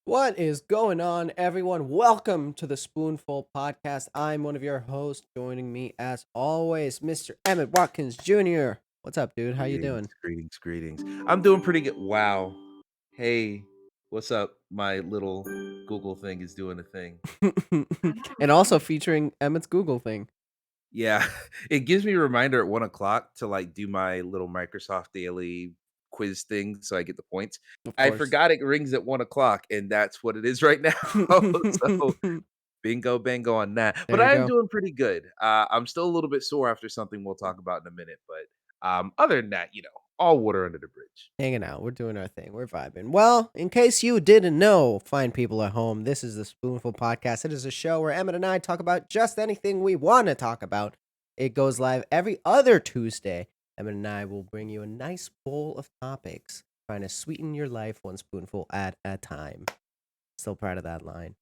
What is going on, everyone? Welcome to the Spoonful podcast. I'm one of your hosts. Joining me, as always, Mr. Emmett Watkins Jr. What's up, dude? How you Greetings, doing? greetings, greetings. I'm doing pretty good. Wow. Hey, what's up? My little Google thing is doing a thing. And also featuring Emmett's Google thing. Yeah, it gives me a reminder at 1 o'clock to do my little Microsoft daily quiz thing so I get the points. Of I course. forgot it rings at 1 o'clock, and that's what it is right now. So There bingo, bango on that. But you I am go. doing pretty good. I'm still a little bit sore after something we'll talk about in a minute, but other than that, all water under the bridge. Hanging out. We're doing our thing. We're vibing. Well, in case you didn't know, fine people at home, this is the Spoonful podcast. It is a show where Emmett and I talk about just anything we want to talk about. It goes live every other Tuesday. Emmett and I will bring you a nice bowl of topics, trying to sweeten your life one spoonful at a time. Still proud of that line.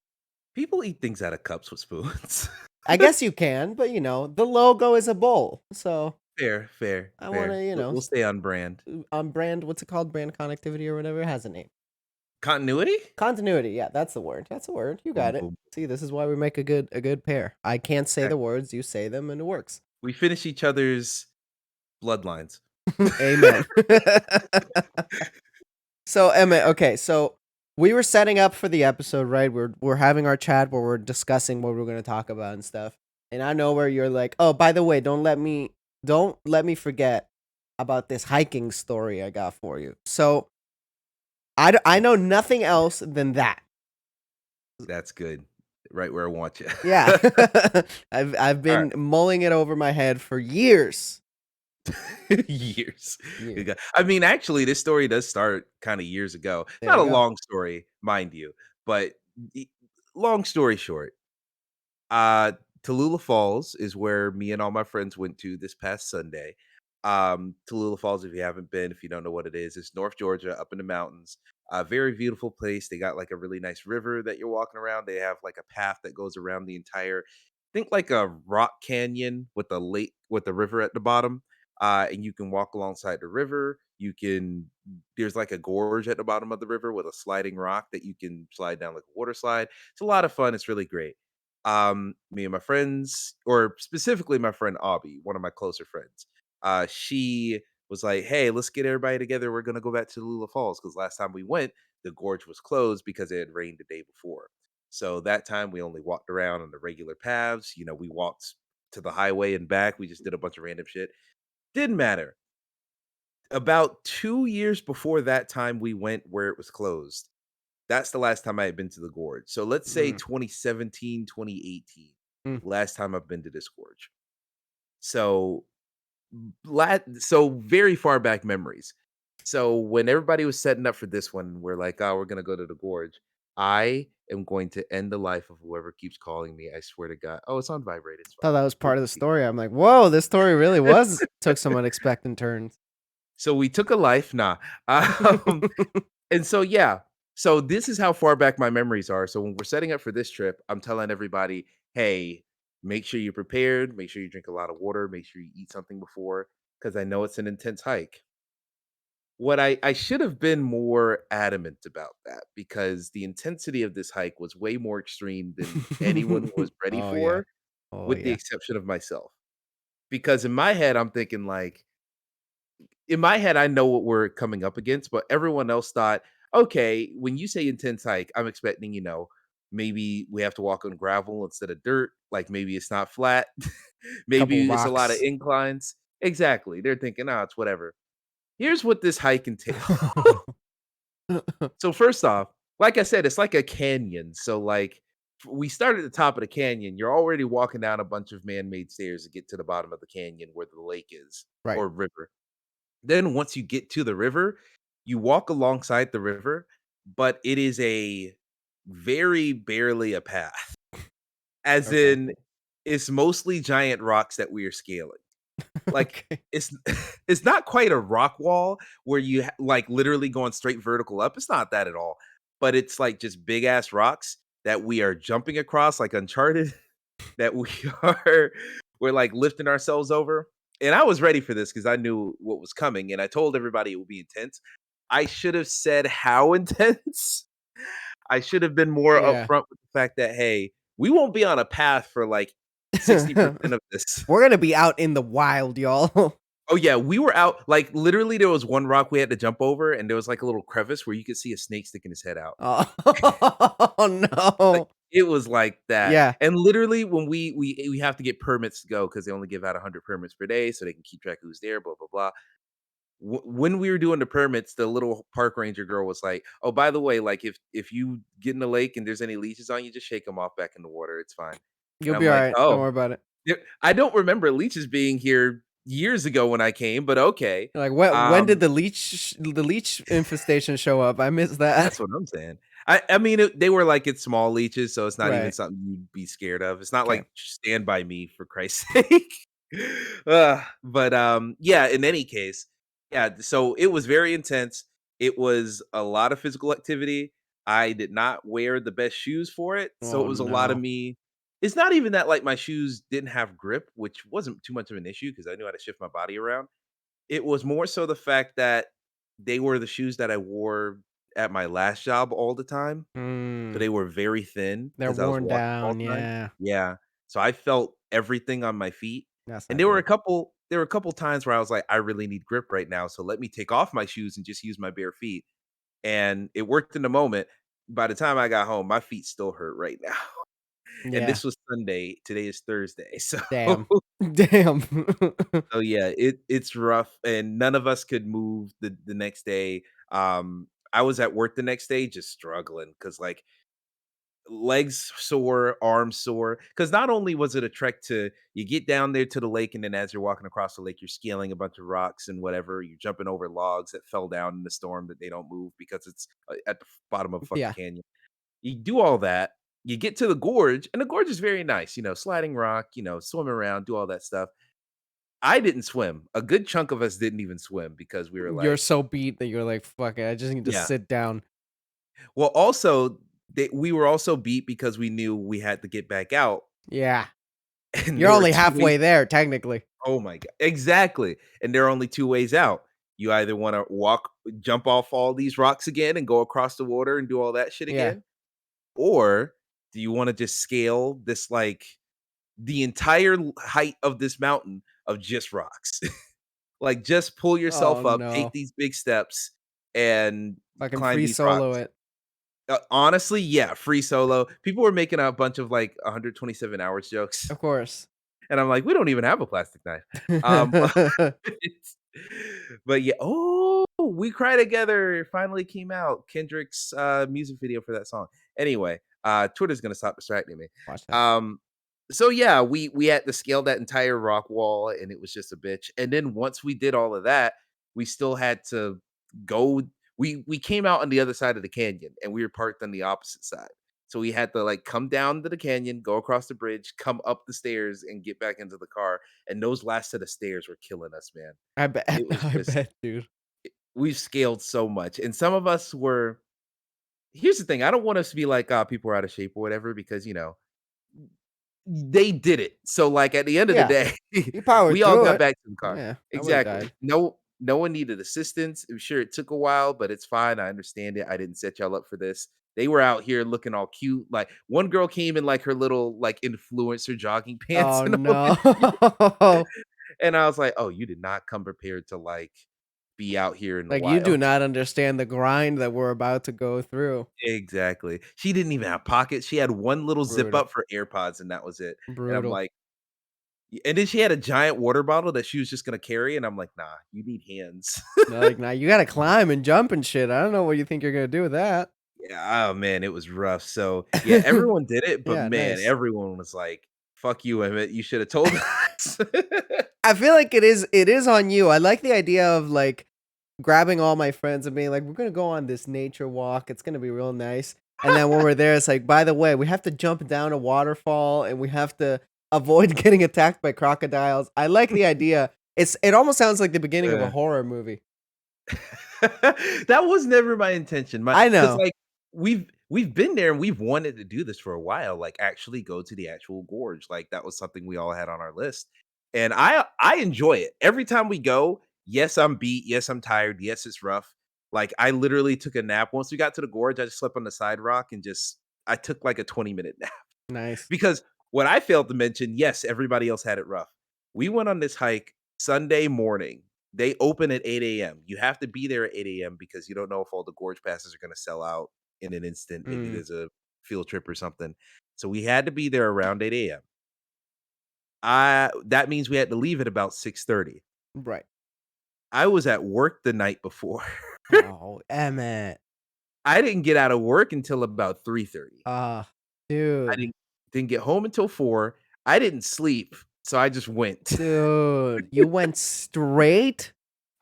People eat things out of cups with spoons. I guess you can, but the logo is a bowl. So Fair, fair, I want fair. to, We'll stay on brand. on brand, what's it called? Brand connectivity or whatever. It has a name. Continuity? Continuity, yeah, that's the word. That's the word. You Boom, got it. boom. See, this is why we make a good pair. I can't say Heck, the words, you say them, and it works. we finish each other's bloodlines. Amen. So, Emmett, okay, so we were setting up for the episode, right? We're having our chat where we're discussing what we're going to talk about and stuff. And I know where you're like, "Oh, by the way, don't let me forget about this hiking story I got for you." So, I know nothing else than that. That's good. Right where I want you. Yeah. I've All been right. mulling it over my head for years. Years. Years. I mean, actually, this story does start kind of years ago. There Not you a go. long story, mind you, but y- long story short, Tallulah Falls is where me and all my friends went to this past Sunday. Tallulah Falls, if you haven't been, if you don't know what it is, it's North Georgia, up in the mountains. A very beautiful place. They got like a really nice river that you're walking around. They have like a path that goes around the entire, think like a rock canyon with a lake with the river at the bottom. And you can walk alongside the river. There's like a gorge at the bottom of the river with a sliding rock that you can slide down like a water slide. It's a lot of fun. It's really great. Me and my friends, or specifically my friend Abby, one of my closer friends, she was like, "Hey, let's get everybody together. We're gonna go back to Lula Falls because last time we went, the gorge was closed because it had rained the day before. So that time we only walked around on the regular paths. We walked to the highway and back. We just did a bunch of random shit. Didn't matter. About 2 years before that time we went where it was closed. That's the last time I had been to the gorge. So let's say Mm, 2017, 2018, mm. last time I've been to this gorge. So so very far back memories. So when everybody was setting up for this one, we're like, "Oh, we're gonna go to the gorge." I am going to end the life of whoever keeps calling me. I swear to God. Oh, it's on vibrate. It's Thought fine. that was We'll part of the proceed. story. I'm like, whoa, this story really was took some unexpected turns. So we took a life. Nah. Um, And so, yeah. So this is how far back my memories are. So when we're setting up for this trip, I'm telling everybody, "Hey, make sure you're prepared. Make sure you drink a lot of water. Make sure you eat something before, because I know it's an intense hike." What I should have been more adamant about that because the intensity of this hike was way more extreme than anyone was ready Oh yeah. for, Oh with the yeah. exception of myself. Because in my head, I'm thinking like, in my head, I know what we're coming up against, but everyone else thought, okay, when you say intense hike, I'm expecting, maybe we have to walk on gravel instead of dirt. Like maybe it's not flat. Couple Maybe it's a lot of rocks. inclines. Exactly. They're thinking, oh, it's whatever. Here's what this hike entails. So, first off, like I said, it's like a canyon. So, like, we start at the top of the canyon. You're already walking down a bunch of man made stairs to get to the bottom of the canyon where the lake is Right. or river. Then once you get to the river, you walk alongside the river, but it is a very barely a path. As Okay. in, it's mostly giant rocks that we are scaling. Like Okay. it's it's not quite a rock wall where you like literally going straight vertical up. It's not that at all. But it's like just big ass rocks that we are jumping across like uncharted that we are we're like lifting ourselves over. And I was ready for this because I knew what was coming and I told everybody it would be intense. I should have said how intense. I should have been more Yeah. upfront with the fact that, "Hey, we won't be on a path for, like, 60% of this." We're gonna be out in the wild, y'all. Oh, yeah, we were out like, literally, there was one rock we had to jump over, and there was, like, a little crevice where you could see a snake sticking his head out. Oh, Like, no. it was like that, Yeah, and literally, when we have to get permits to go because they only give out 100 permits per day so they can keep track of who's there, blah, blah, blah. When we were doing the permits, the little park ranger girl was like, "Oh, by the way, like, if you get in the lake and there's any leeches on you, just shake them off back in the water, it's fine." you'll And I'm be like, alright. Don't "Oh." worry about it. I don't remember leeches being here years ago when I came, but okay. Like, when did Um, the leech infestation show up? I missed that. that's what I'm saying. I mean, they were like it's small leeches, so it's not even Right. something you'd be scared of. It's not Okay. like Stand By Me for Christ's sake. But yeah. In any case, yeah. So it was very intense. It was a lot of physical activity. I did not wear the best shoes for it, so it Oh, was a lot of no. me. It's not even that like my shoes didn't have grip, which wasn't too much of an issue because I knew how to shift my body around. It was more so the fact that they were the shoes that I wore at my last job all the time, so Mm, they were very thin they're because I was worn walking all down, the time. yeah. Yeah, so I felt everything on my feet, That's and not good. there were a couple times where I was like, "I really need grip right now, so let me take off my shoes and just use my bare feet," and it worked in the moment. By the time I got home, my feet still hurt right now, and Yeah. this was Sunday, today is Thursday, so Damn. Damn. so yeah, it's rough, and none of us could move the next day. I was at work the next day just struggling because like legs sore, arms sore. Because not only was it a trek to you get down there to the lake, and then as you're walking across the lake, you're scaling a bunch of rocks and whatever. You're jumping over logs that fell down in the storm that they don't move because it's at the bottom of a fucking Yeah. canyon. You do all that. You get to the gorge, and the gorge is very nice. Sliding rock. Swim around, do all that stuff. I didn't swim. A good chunk of us didn't even swim because we were You're like, so beat that you're like, "Fuck it, I just need to yeah. sit down." Well, also, we were also beat because we knew we had to get back out, Yeah. and You're there were only 2 ways. halfway there, technically. Oh my god, exactly, and there are only 2 ways out. You either wanna jump off all these rocks again and go across the water and do all that shit Yeah. again, or do you wanna just scale this, like, the entire height of this mountain of just rocks? Like, just pull Oh, yourself up, take no. these big steps, and Fucking climb free these solo rocks. it. Honestly, yeah, free solo. People were making a bunch of, like, 127 hours jokes, Of course. and I'm like, "We don't even have a plastic knife." It's but yeah. Oh, We Cry Together it finally came out. Kendrick's, music video for that song. Anyway, Twitter's gonna stop distracting me. Watch that. Um, so yeah, we had to scale that entire rock wall, and it was just a bitch, and then once we did all of that, we still had to go we came out on the other side of the canyon, and we were parked on the opposite side. So we had to, like, come down to the canyon, go across the bridge, come up the stairs, and get back into the car, and those last set of stairs were killing us, man. I bet. It was I just bet, dude. we've scaled so much, and some of us were here's the thing, I don't want us to be like, people are out of shape or whatever because, they did it. So, like, at the end of the Yeah. day, You powered we all through got it. back to the car. Yeah, I would've Exactly. died. No one needed assistance. I'm sure it took a while, but it's fine. I understand it. I didn't set y'all up for this. They were out here looking all cute. Like, one girl came in, like, her little, like, influencer jogging pants Oh, and all this no. shit, and I was like, "Oh, you did not come prepared to, like, be out here in the Like, you wild." do not understand the grind that we're about to go through. Exactly. She didn't even have pockets. She had one little zip Brutal. up for AirPods, and that was it, and I'm Brutal. like and then she had a giant water bottle that she was just gonna carry, and I'm like, "Nah, you need hands." They're like, "Now you gotta climb and jump and shit. I don't know what you think you're gonna do with that." Yeah, oh, man, it was rough. So, yeah, everyone did it, but, Yeah, man, nice. everyone was like, "Fuck you, Emmett. You shoulda told us." I feel like it is on you. I like the idea of, like, grabbing all my friends and being like, "We're gonna go on this nature walk. It's gonna be real nice." And then when we're there, it's like, "By the way, we have to jump down a waterfall and we have to avoid getting attacked by crocodiles." I like the idea. It almost sounds like the beginning of a Uh horror movie. That was never my intention. I Because know. like, we've been there and we've wanted to do this for a while, like, actually go to the actual gorge, like, that was something we all had on our list, and I enjoy it. Every time we go, yes, I'm beat, yes, I'm tired, yes, it's rough, Like, I literally took a nap. Once we got to the gorge, I just slept on the side rock and just I took, like, a 20-minute nap. Nice. Because what I failed to mention, yes, everybody else had it rough. We went on this hike Sunday morning. They open at 8 a.m. You have to be there at 8 a.m. because you don't know if all the gorge passes are gonna sell out in an instant. Maybe Mm, there's a field trip or something. So we had to be there around 8 a.m. That means we had to leave at about 6:30. right. I was at work the night before. Oh, Emmett. I didn't get out of work until about 3:30. Ah, I dude. didn't get home until 4. I didn't sleep, so I just went. Dude, you went straight?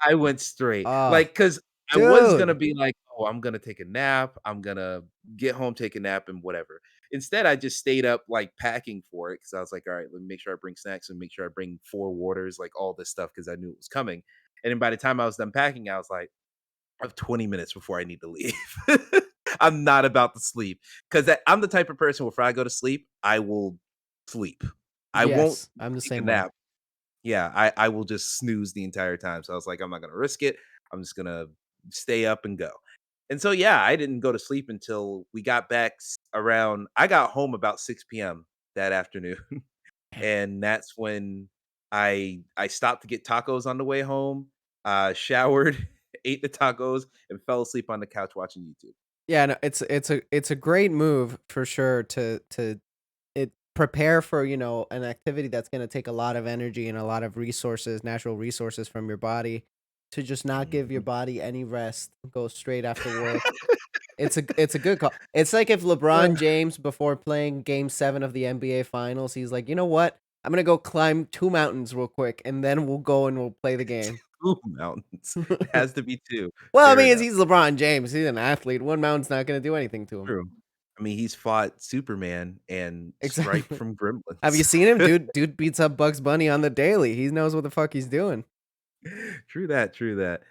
I went straight. Ah, Like, cause I was gonna dude. be like, "Oh, I'm gonna take a nap. I'm gonna get home, take a nap, and whatever." Instead, I just stayed up, like, packing for it because I was like, "Alright, let me make sure I bring snacks and make sure I bring 4 waters," like, all this stuff because I knew it was coming. And then by the time I was done packing, I was like, "I have 20 minutes before I need to leave." I'm not about to sleep because I'm the type of person where if I go to sleep, I will sleep. I won't Yes, I'm the take a same way. nap. Yeah, I will just snooze the entire time. So I was like, I'm not gonna risk it. I'm just gonna stay up and go. And so yeah, I didn't go to sleep until we got back around I got home about 6 p.m. that afternoon. And that's when I stopped to get tacos on the way home, showered, ate the tacos, and fell asleep on the couch watching YouTube. Yeah, no, it's a great move for sure to it prepare for, an activity that's gonna take a lot of energy and a lot of resources, natural resources from your body to just not give your Mhm. body any rest, go straight after work. It's a good call. It's like if Uh, LeBron James before playing game 7 of the NBA finals, he's like, "You know what? I'm gonna go climb 2 mountains real quick and then we'll go and we'll play the game." Ooh, mountains. It has to be 2. Well, I Fair mean, enough. he's LeBron James. He's an athlete. 1 mountain's not gonna do anything to him. True. I mean, he's fought Superman and Stripe Exactly. from Have you Gremlins. seen him? Dude beats up Bugs Bunny on the daily. He knows what the fuck he's doing. True that, true that.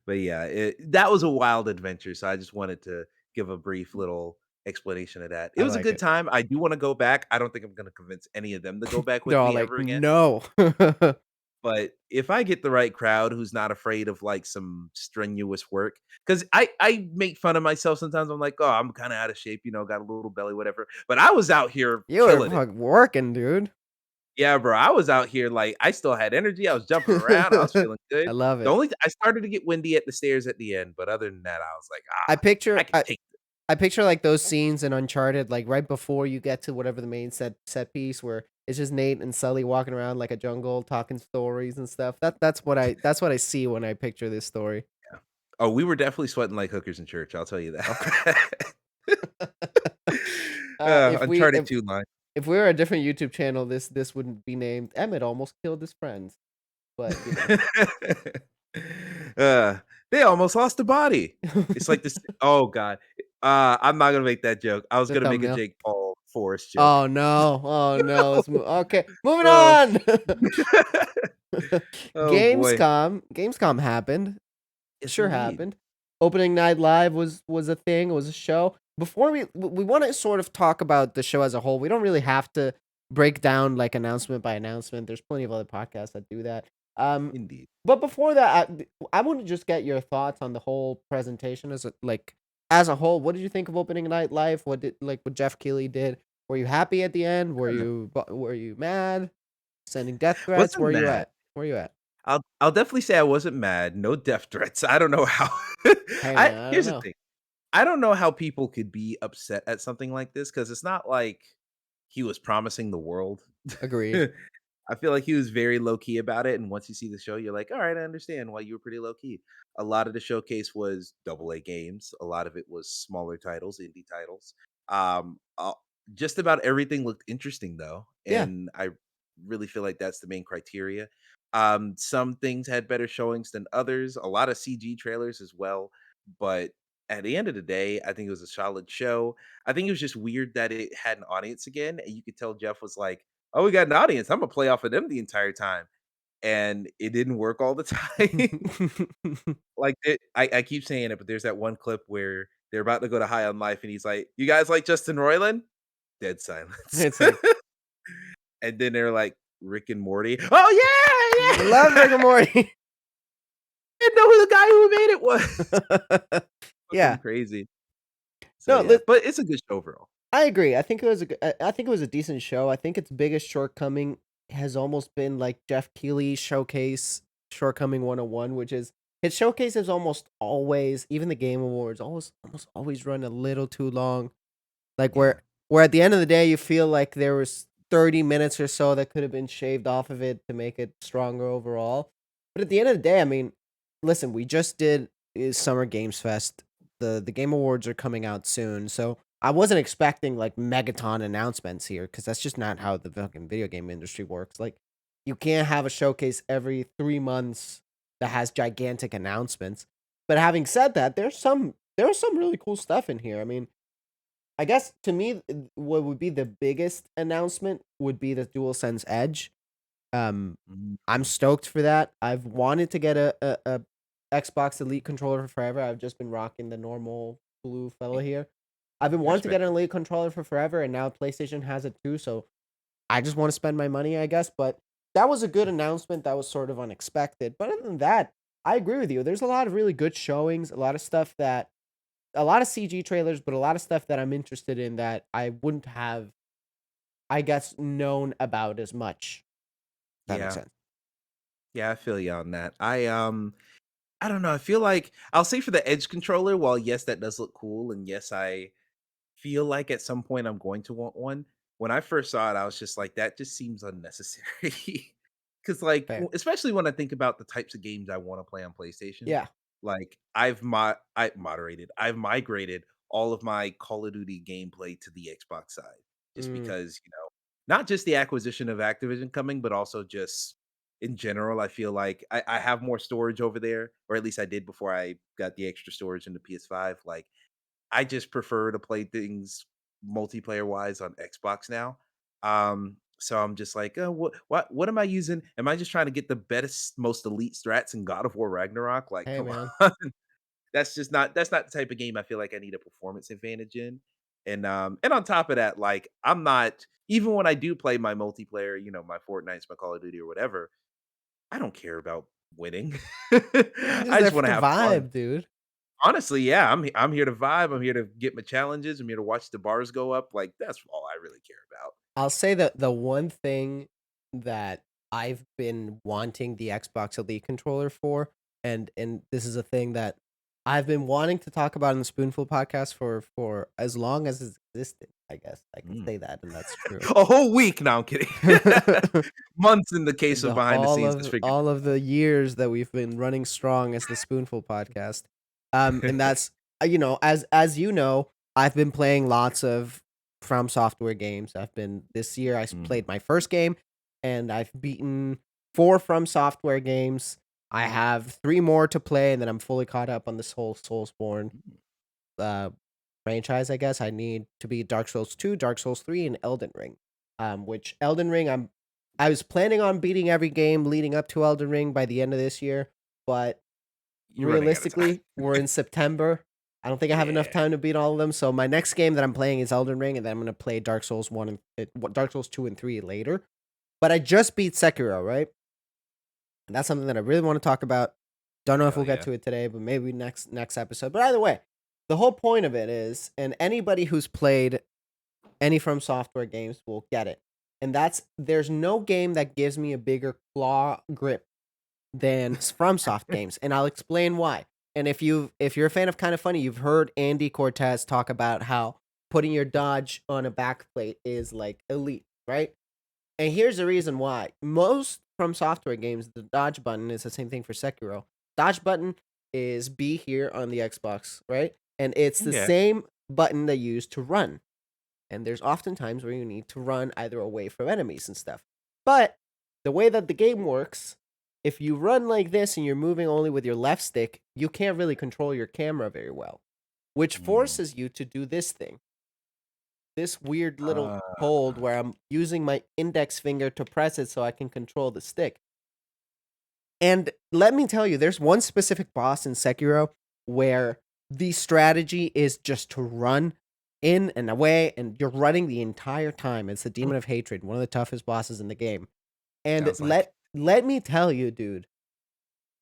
But yeah, that was a wild adventure, so I just wanted to give a brief little explanation of that. It I was a like good it. time. I do wanna go back. I don't think I'm gonna convince any of them to go back They're with all me like, ever again, "No." but if I get the right crowd who's not afraid of, like, some strenuous work, because I make fun of myself sometimes. I'm like, "Oh, I'm kinda out of shape, got a little belly, whatever," but I was out here You were killing it. fuck working, dude. Yeah, bro, I was out here, like, I still had energy, I was jumping around, I was feeling I good. love The it. only I started to get windy at the stairs at the end, but other than that, I was like, I I picture can I take this." I picture, like, those scenes in Uncharted, like, right before you get to whatever the main set piece where it's just Nate and Sully walking around like a jungle, talking stories and stuff. That's what I see when I picture this story. Oh, we were definitely sweating like hookers in church, I'll tell you Okay. that. If we Uncharted if 2 line. if we were a different YouTube channel, this wouldn't be named Emmett almost killed his friends, but, Uh, they almost lost a body. It's like this oh god. I'm not gonna make that joke. I was the gonna make a thumbnail. Jake Paul Forrest joke. Oh, no. Oh, no. No. Okay, moving Uh, on. oh boy. Gamescom happened. Yes, Sure indeed. happened. Opening night live was a thing, it was a show. Before we wanna sort of talk about the show as a whole. We don't really have to break down, like, announcement by announcement. There's plenty of other podcasts that do that. Indeed. But before that, I wanna just get your thoughts on the whole presentation as a whole. What did you think of opening night live? What Jeff Keighley did? Were you happy at the end? Were you mad? Sending death threats? Wasn't Where you mad. at? Where you at? I'll definitely say I wasn't mad, no death threats. I don't know how Hey, I man, I don't here's the know. thing. I don't know how people could be upset at something like this because it's not like he was promising the world. Agreed. I feel like he was very low key about it, and once you see the show, you're like, "All right, I understand why you were pretty low key." A lot of the showcase was double A games. A lot of it was smaller titles, indie titles. Um, uh, just about everything looked interesting though, Yeah. and I really feel like that's the main criteria. Some things had better showings than others. A lot of CG trailers as well, but at the end of the day, I think it was a solid show. I think it was just weird that it had an audience again, and you could tell Jeff was like, "Oh, we got an audience. I'm gonna play off of them the entire time." And it didn't work all the time. Like, I keep saying it, but there's that one clip where they're about to go to High on Life, and he's like, "You guys like Justin Roiland?" Dead silence. It's like, And then they're like, "Rick and Morty." "Oh, yeah, love Rick and yeah!" Morty. didn't know who the guy who made it was. Yeah. Fucking crazy. So, No, yeah, but it's a good show overall. I agree. I think it was I think it was a decent show. I think its biggest shortcoming has almost been like Jeff Keighley's showcase shortcoming 101, which is his showcase is almost always, even the Game Awards, almost always run a little too long. Like Yeah. where at the end of the day you feel like there was 30 minutes or so that could have been shaved off of it to make it stronger overall. But at the end of the day, I mean, listen, we just did Summer Games Fest. The Game Awards are coming out soon. So I wasn't expecting like megaton announcements here because that's just not how the fucking video game industry works. Like you can't have a showcase every 3 months that has gigantic announcements. But having said that, there's some really cool stuff in here. I mean, I guess to me, what would be the biggest announcement would be the DualSense Edge. Um, Mhm. I'm stoked for that. I've wanted to get a Xbox Elite controller for forever. I've just been rocking the normal blue fellow here. I've been I wanting to get respect an it. Elite controller for forever, and now PlayStation has it too. So I just want to spend my money, I guess. But that was a good announcement. That was sort of unexpected. But other than that, I agree with you. There's a lot of really good showings. A lot of CG trailers, but a lot of stuff that I'm interested in that I wouldn't have, I guess, known about as much. If that makes Yeah. sense. Yeah, I feel you on that. I don't know, I feel like I'll say for the Edge controller, while yes, that does look cool, and yes, I feel like at some point I'm going to want one. When I first saw it, I was just like, that just seems unnecessary. Cause like, Fair. especially when I think about the types of games I want to play on PlayStation, Yeah. like I've migrated all of my Call of Duty gameplay to the Xbox side. Just Mm. because, not just the acquisition of Activision coming, but also just in general, I feel like I have more storage over there, or at least I did before I got the extra storage in the PS5. Like I just prefer to play things multiplayer wise on Xbox now. So I'm just like, oh, what am I using? Am I just trying to get the best, most elite strats in God of War Ragnarok? Like, Hey, come man. on. That's not the type of game I feel like I need a performance advantage in. And on top of that, like I'm not even when I do play my multiplayer, my Fortnites, my Call of Duty or whatever, I don't care about winning. You're just I there just for want to the have fun. vibe, dude. Honestly, yeah, I'm here to vibe. I'm here to get my challenges. I'm here to watch the bars go up. Like that's all I really care about. I'll say that the one thing that I've been wanting the Xbox Elite controller for, and this is a thing that I've been wanting to talk about in the Spoonful podcast for as long as it's existed. I guess I can Mm. say that, and that's true. A whole week. No, I'm kidding. Months in the case of The behind the scenes. Let's figure all of the years that we've been running strong as the Spoonful podcast. And it that's you know, as you know, I've been playing lots of From Software games. I've been this year Mhm. played my first game and I've beaten 4 From Software games. I have 3 more to play and then I'm fully caught up on this whole Soulsborne uh franchise, I guess. I need to beat Dark Souls 2, Dark Souls 3, and Elden Ring. Which Elden Ring I was planning on beating every game leading up to Elden Ring by the end of this year, but You're running out of time. realistically, we're in September. I don't think I have enough Yeah. time to beat all of them. So my next game that I'm playing is Elden Ring, and then I'm gonna play Dark Souls 1 and Dark Souls 2 and 3 later. But I just beat Sekiro, right? And that's something that I really want to talk about. Don't know if Hell we'll get yeah. to it today, but maybe next episode. But either way, the whole point of it is, and anybody who's played any From Software games will get it. And that's there's no game that gives me a bigger claw grip than FromSoft games, and I'll explain why. And if you're a fan of Kind of Funny, you've heard Andy Cortez talk about how putting your dodge on a backplate is like elite, right? And here's the reason why. Most From Software games, the dodge button is the same thing for Sekiro. Dodge button is B here on the Xbox, right? And it's the Yeah. same button they use to run. And there's often times where you need to run either away from enemies and stuff. But the way that the game works, if you run like this and you're moving only with your left stick, you can't really control your camera very well, which Mm. forces you to do this thing. This weird little Uh, hold where I'm using my index finger to press it so I can control the stick. And let me tell you, there's one specific boss in Sekiro where the strategy is just to run in and away, and you're running the entire time. It's the Demon of Hatred, one of the toughest bosses in the game. And sounds like let me tell you, dude,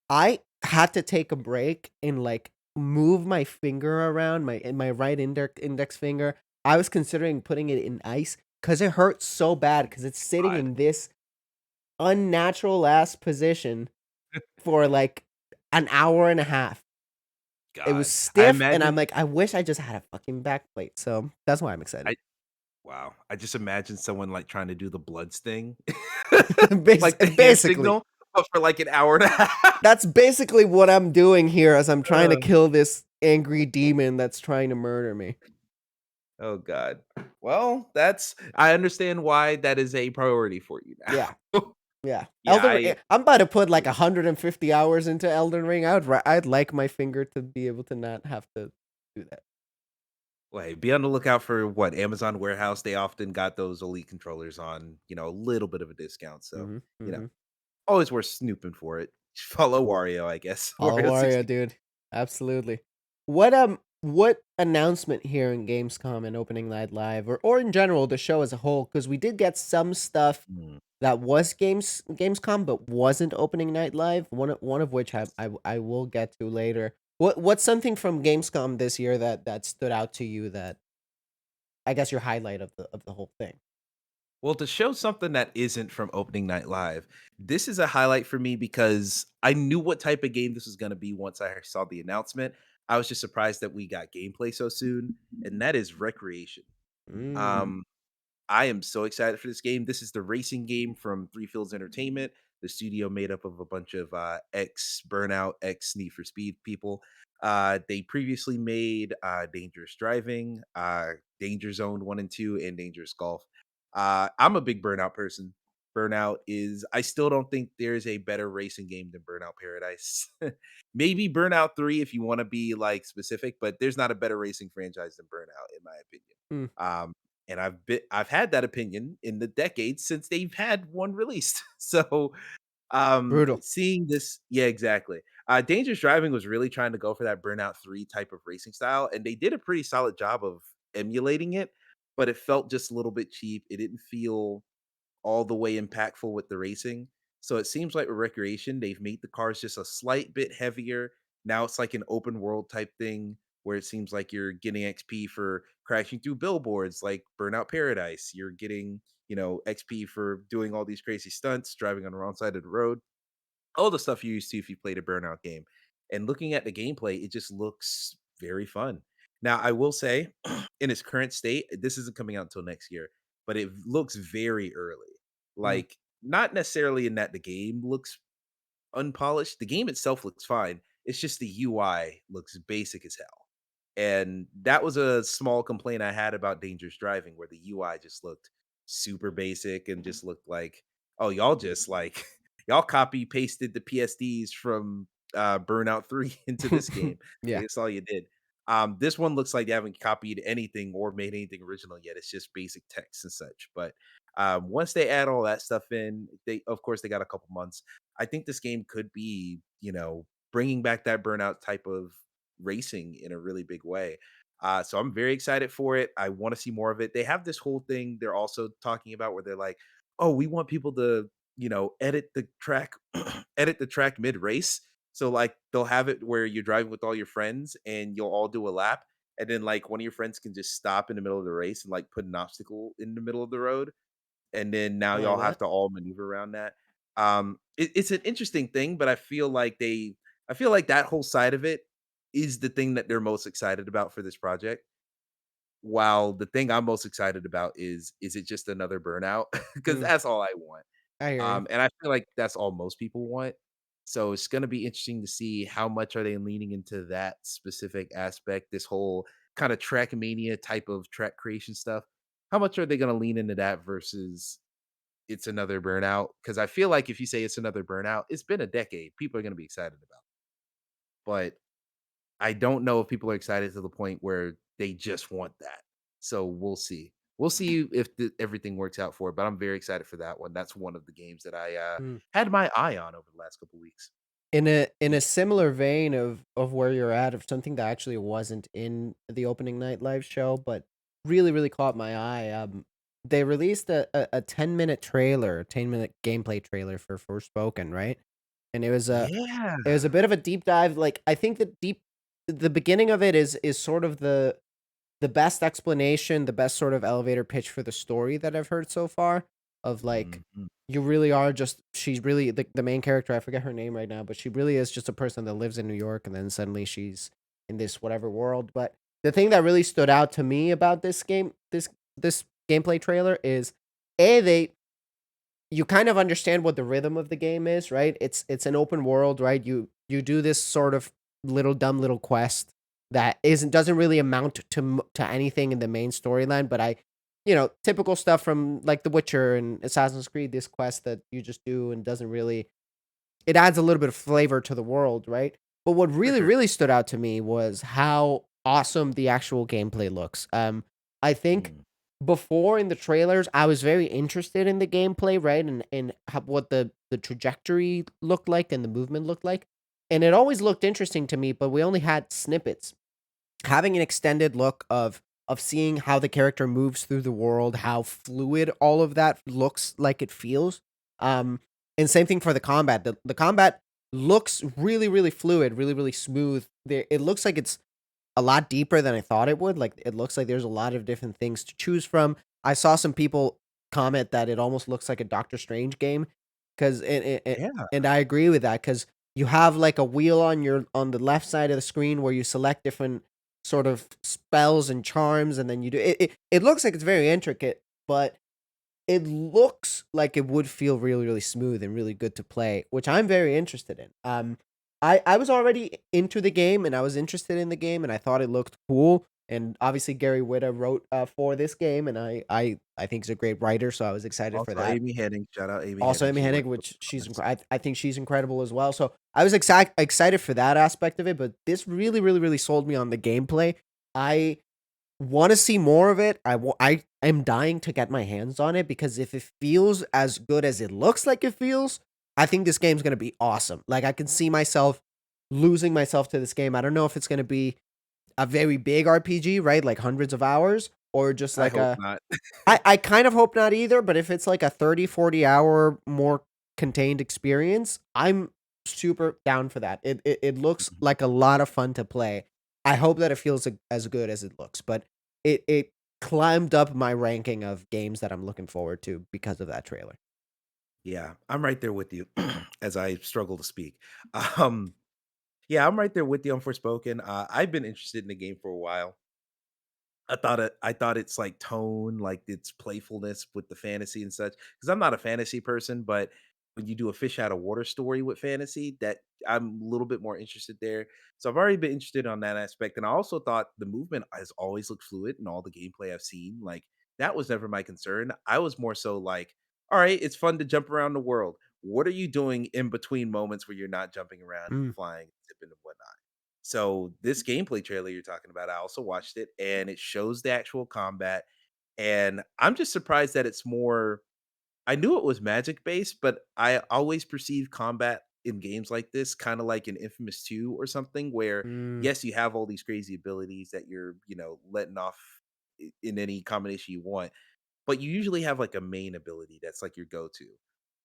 I had to take a break and like move my finger around my right index finger. I was considering putting it in ice because it hurts so bad because it's sitting God, in this unnatural ass position for like an hour and a half. It was God. I stiff, and I'm imagine like, I wish I just had a fucking back plate. So that's why I'm excited. I wow, I just imagine someone, like, trying to do the bloods thing, like the hand Basically, signal, but for, like, an hour and a half. that's basically what I'm doing here as I'm trying to kill this angry demon that's trying to murder me. Oh god. Well, that's I understand why that is a priority for you Yeah. now. Yeah, Yeah, I I'm about to put like 150 hours into Elden Ring. I'd like my finger to be able to not have to do that. wait, be on the lookout for what, Amazon Warehouse, they often got those Elite controllers on, a little bit of a discount, so, Mhm, you know, mhm. always worth snooping for it. Follow Wario, I guess. Hollow Wario Wario, 60. dude. Absolutely. What announcement here in Gamescom and Opening Night Live, or in general the show as a whole? Because we did get some stuff Mm, that was Gamescom, but wasn't Opening Night Live. One of which I will get to later. What's something from Gamescom this year that stood out to you that I guess your highlight of the whole thing? well, to show something that isn't from Opening Night Live, this is a highlight for me because I knew what type of game this was gonna be once I saw the announcement. I was just surprised that we got gameplay so soon, and that is Recreation. Mm, Um I am so excited for this game. This is the racing game from Three Fields Entertainment, the studio made up of a bunch of ex Burnout, ex Need for Speed people. They previously made Dangerous Driving, Danger Zone 1 and 2, and Dangerous Golf. I'm a big Burnout person. Burnout is, I still don't think there's a better racing game than Burnout Paradise. Maybe Burnout 3 if you want to be like specific, but there's not a better racing franchise than Burnout, in my opinion. mm, And I've had that opinion in the decades since they've had one released. So brutal. seeing this, yeah, exactly. Dangerous Driving was really trying to go for that Burnout 3 type of racing style, and they did a pretty solid job of emulating it, but it felt just a little bit cheap. It didn't feel all the way impactful with the racing. So it seems like with Recreation, they've made the cars just a slight bit heavier. Now it's like an open world type thing where it seems like you're getting XP for crashing through billboards like Burnout Paradise. You're getting, XP for doing all these crazy stunts, driving on the wrong side of the road, all the stuff you used to if you played a Burnout game. And looking at the gameplay, it just looks very fun. Now, I will say, in its current state, this isn't coming out until next year, but it looks very early. Mm, Like, not necessarily in that the game looks unpolished. The game itself looks fine. It's just the UI looks basic as hell. And that was a small complaint I had about Dangerous Driving, where the UI just looked super basic and just looked like, oh, y'all just like y'all copy pasted the PSDs from Burnout 3 into this game. yeah. Like, that's all you did. This one looks like they haven't copied anything or made anything original yet. It's just basic text and such. But once they add all that stuff in, they of course they got a couple months. I think this game could be, bringing back that Burnout type of racing in a really big way. So I'm very excited for it. I want to see more of it. They have this whole thing they're also talking about where they're like, "Oh, we want people to, edit the track, edit the track mid race." So like they'll have it where you're driving with all your friends and you'll all do a lap, and then like one of your friends can just stop in the middle of the race and like put an obstacle in the middle of the road, and then now I like y'all have that. to all maneuver around that. It's an interesting thing, but I feel like that whole side of it is the thing that they're most excited about for this project. While the thing I'm most excited about is it just another burnout? Because Mm, that's all I want. I hear you. And I feel like that's all most people want. So it's gonna be interesting to see how much are they leaning into that specific aspect, this whole kind of track mania type of track creation stuff. How much are they gonna lean into that versus it's another burnout? Because I feel like if you say it's another burnout, it's been a decade. People are gonna be excited about it. But I don't know if people are excited to the point where they just want that. So we'll see. We'll see if everything works out for it. But I'm very excited for that one. That's one of the games that I Mm. had my eye on over the last couple weeks. In a Yeah. similar vein of where you're at, of something that actually wasn't in the Opening Night Live show, but really caught my eye. They released a 10-minute trailer, 10-minute gameplay trailer for Forspoken, right? and Yeah. it was a bit of a deep dive. Like, I think the beginning of it is sort of the best explanation, the best sort of elevator pitch for the story that I've heard so far. Of like, Mhm. you really are just she's really the main character. I forget her name right now, but she really is just a person that lives in New York, and then suddenly she's in this whatever world. But the thing that really stood out to me about this gameplay trailer is they you kind of understand what the rhythm of the game is, right? It's an open world, right? You do this sort of little dumb little quest that isn't doesn't really amount to anything in the main storyline, but typical stuff from like The Witcher and Assassin's Creed, this quest that you just do and doesn't really it adds a little bit of flavor to the world, right? But what For really, sure. really stood out to me was how awesome the actual gameplay looks. I think Mm. before in the trailers, I was very interested in the gameplay, right, and what the trajectory looked like and the movement looked like, and it always looked interesting to me. But we only had snippets. Having an extended look of seeing how the character moves through the world, how fluid all of that looks like it feels. Um, and same thing for the combat. The combat looks really, really fluid, really, really smooth. There, it looks like it's a lot deeper than I thought it would. Like, it looks like there's a lot of different things to choose from. I saw some people comment that it almost looks like a Doctor Strange game, because Yeah. and I agree with that, because you have like a wheel on the left side of the screen where you select different sort of spells and charms, and then you do it. It looks like it's very intricate, but it looks like it would feel really, really smooth and really good to play, which I'm very interested in. I was already into the game, and I was interested in the game, and I thought it looked cool. And obviously, Gary Whitta wrote for this game, and I think he's a great writer, so I was excited for Also, that. Amy Hennig. Shout out Amy Also, Hennig. Amy She Hennig, worked with which us on this. I think she's incredible as well. So I was excited for that aspect of it, but this really, really, really sold me on the gameplay. I want to see more of it. I am dying to get my hands on it, because if it feels as good as it looks like it feels, I think this game's gonna be awesome. Like, I can see myself losing myself to this game. I don't know if it's gonna be a very big RPG, right? Like hundreds of hours, or just I like hope a not. I kind of hope not either, but if it's like a 30, 40 hour more contained experience, I'm super down for that. It looks Mhm. like a lot of fun to play. I hope that it feels as good as it looks, but it climbed up my ranking of games that I'm looking forward to because of that trailer. Yeah, I'm right there with you as I struggle to speak. Um, yeah, I'm right there with you on Forspoken. I've been interested in the game for a while. I thought it's like tone, like its playfulness with the fantasy and such. Because I'm not a fantasy person, but when you do a fish out of water story with fantasy, that I'm a little bit more interested there. So I've already been interested on that aspect. And I also thought the movement has always looked fluid in all the gameplay I've seen. Like that was never my concern. I was more so like, all right, it's fun to jump around the world. What are you doing in between moments where you're not jumping around and Mm, flying, zipping and whatnot? So this gameplay trailer you're talking about, I also watched it and it shows the actual combat. And I'm just surprised that it's more I knew it was magic based, but I always perceive combat in games like this kind of like in Infamous 2 or something where mm, yes, you have all these crazy abilities that you're, letting off in any combination you want, but you usually have like a main ability that's like your go-to.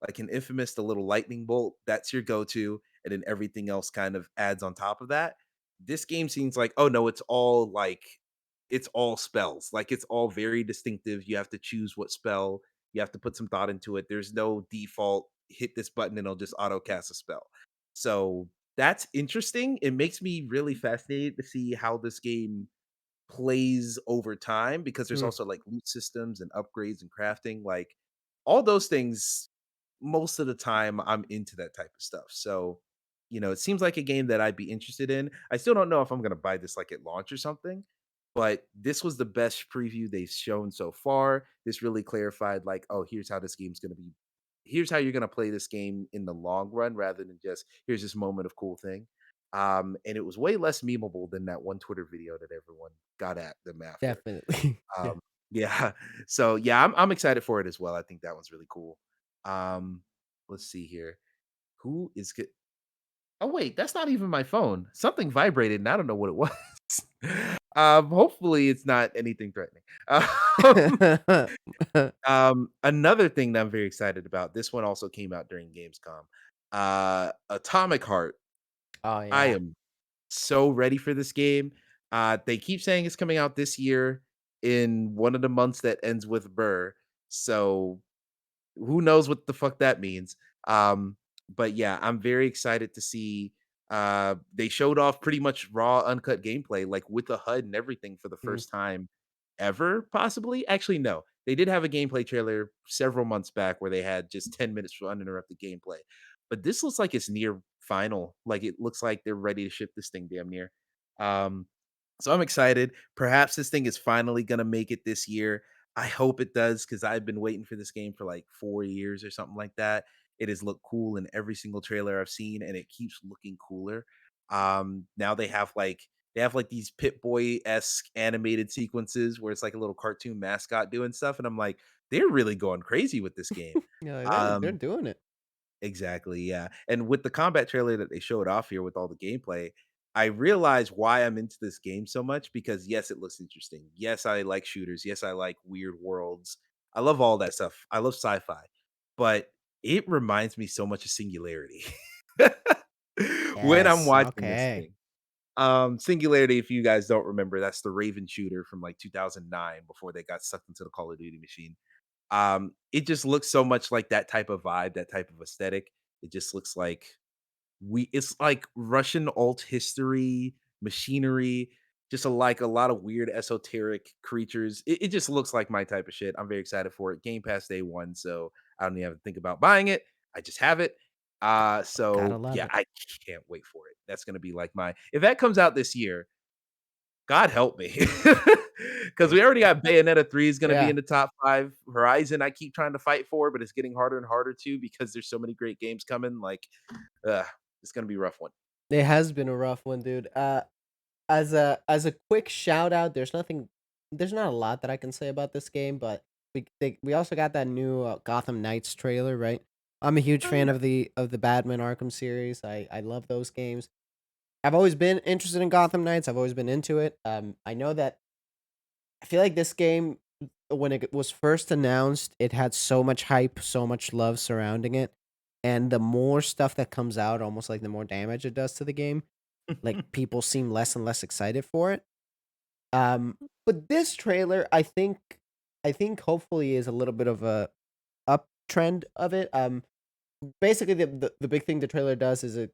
Like in Infamous, the little lightning bolt, that's your go-to, and then everything else kind of adds on top of that. This game seems like, oh no, it's all spells. Like it's all very distinctive. You have to choose what spell, you have to put some thought into it. There's no default hit this button and it'll just auto cast a spell. So that's interesting. It makes me really fascinated to see how this game plays over time because there's mm. also like loot systems and upgrades and crafting, like all those things. Most of the time, I'm into that type of stuff. So, it seems like a game that I'd be interested in. I still don't know if I'm going to buy this like at launch or something, but this was the best preview they've shown so far. This really clarified, like, oh, here's how this game's going to be. Here's how you're going to play this game in the long run rather than just here's this moment of cool thing. And it was way less memeable than that one Twitter video that everyone got at them after. Definitely. Yeah. Um, yeah. So yeah, I'm excited for it as well. I think that one's really cool. Um, let's see here. Who is good? Oh wait, that's not even my phone. Something vibrated, and I don't know what it was. Hopefully it's not anything threatening. Um, another thing that I'm very excited about. This one also came out during Gamescom. Atomic Heart. Oh, I yeah. am so ready for this game. They keep saying it's coming out this year in one of the months that ends with Burr. So who knows what the fuck that means. But yeah, I'm very excited to see they showed off pretty much raw uncut gameplay, like with the HUD and everything for the Mm, first time ever, possibly. Actually, no. They did have a gameplay trailer several months back where they had just 10 minutes for uninterrupted gameplay. But this looks like it's near final. Like it looks like they're ready to ship this thing damn near. Um, so I'm excited. Perhaps this thing is finally gonna make it this year. I hope it does because I've been waiting for this game for like 4 years or something like that. It has looked cool in every single trailer I've seen, and it keeps looking cooler. Now they have like these Pit Boy esque animated sequences where it's like a little cartoon mascot doing stuff, and I'm like, they're really going crazy with this game. yeah, they're Um, doing it. Exactly, yeah, and with the combat trailer that they showed off here with all the gameplay, I realized why I'm into this game so much because, yes, it looks interesting. Yes, I like shooters. Yes, I like weird worlds. I love all that stuff. I love sci-fi, but it reminds me so much of Singularity when I'm Yes, watching this okay. thing. Singularity, if you guys don't remember, that's the Raven shooter from, like, 2009 before they got sucked into the Call of Duty machine. It just looks so much like that type of vibe, that type of aesthetic. It just looks like it's like Russian alt history, machinery, just a lot of weird esoteric creatures. It just looks like my type of shit. I'm very excited for it. Game Pass day one, so I don't even have to think about buying it. I just have it. Gotta So love yeah, it. I can't wait for it. That's gonna be like my if that comes out this year, God help me. Because we already got Bayonetta 3 is gonna be Yeah. in the top 5. Horizon, I keep trying to fight for, but it's getting harder and harder too because there's so many great games coming, like, ugh, it's gonna be a rough one. It has been a rough one, dude. As a quick shout out, there's not a lot that I can say about this game, but we also got that new Gotham Knights trailer, right? I'm a huge Oh, fan yeah. of the Batman Arkham series. I love those games. I've always been interested in Gotham Knights. I've always been into it. I know that I feel like this game, when it was first announced, it had so much hype, so much love surrounding it, and the more stuff that comes out, almost like the more damage it does to the game. Like people seem less and less excited for it. But this trailer, I think hopefully is a little bit of a uptrend of it. Basically the big thing the trailer does is it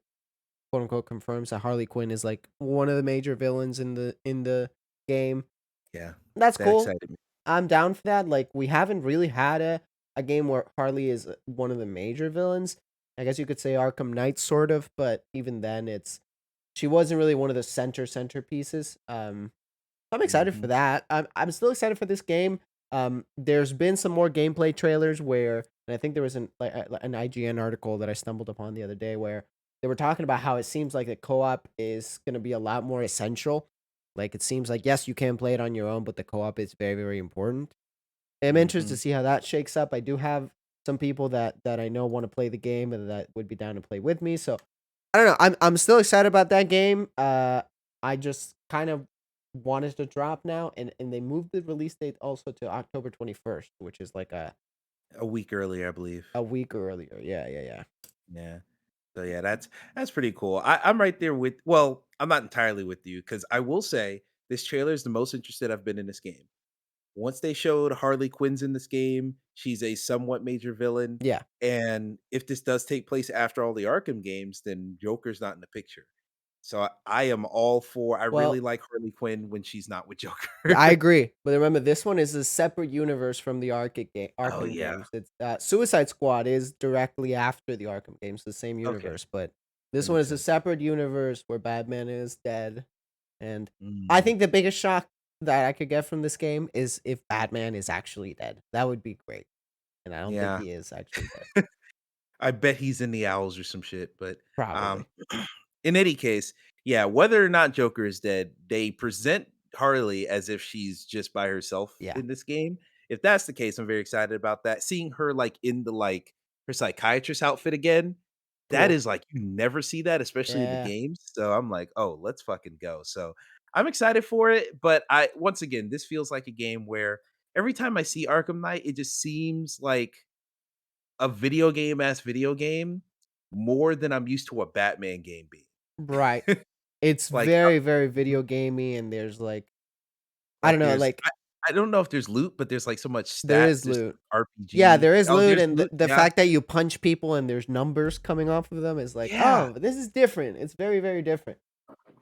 quote unquote confirms that Harley Quinn is like one of the major villains in the game. Yeah, That's that cool. excited me. I'm down for that. Like we haven't really had a game where Harley is one of the major villains. I guess you could say Arkham Knight sort of, but even then it's she wasn't really one of the centerpieces. I'm excited for Mhm. that. I'm still excited for this game. There's been some more gameplay trailers where, and I think there was an IGN article that I stumbled upon the other day where they were talking about how it seems like the co-op is going to be a lot more essential. Like it seems like yes, you can play it on your own, but the co-op is very very important. I'm interested to Mhm. see how that shakes up. I do have some people that I know want to play the game and that would be down to play with me. So I don't know. I'm still excited about that game. I just kind of want it to drop now, and they moved the release date also to October 21st, which is like A week earlier, I believe. a week earlier. Yeah, yeah, yeah. Yeah. So, yeah, that's pretty cool. I'm right there with well, I'm not entirely with you because I will say this trailer is the most interested I've been in this game. Once they showed Harley Quinn's in this game, she's a somewhat major villain, Yeah. and if this does take place after all the Arkham games, then Joker's not in the picture. So I am all for I really Well, like Harley Quinn when she's not with yeah, I Joker. agree. But remember, this one is a separate universe from the Oh, Arkham yeah. games. It's Suicide Squad is directly after the Arkham games, the same Okay, universe, but that this one makes is a sense. separate universe where Batman is dead. And I Mm, think the biggest shock that I could get from this game is if Batman is actually dead. That would be great. And I don't think yeah. he is actually dead. I bet he's in the Owls or some shit, but, Probably. in any case, yeah, whether or not Joker is dead, they present Harley as if she's just by herself Yeah. in this game. If that's the case, I'm very excited about that. Seeing her, like, in the, like, her psychiatrist outfit again, that Cool. is, like, you never see that, especially in the Yeah. games, so I'm like, "Oh, let's fucking go." So, I'm excited for it, but I once again, this feels like a game where every time I see Arkham Knight, it just seems like a video game-ass video game, more than I'm used to a Batman game being. Right. It's Like, very, very video gamey, and there's, like I don't like know, there's like, I don't know if there's loot, but there's, like, so much there is stats, there's so loot. much Yeah, RPG. there is Oh, loot, there's and the loot? the Yeah? fact that you punch people and there's numbers coming off of them is like, Yeah. "Oh, this is different." It's very, very different.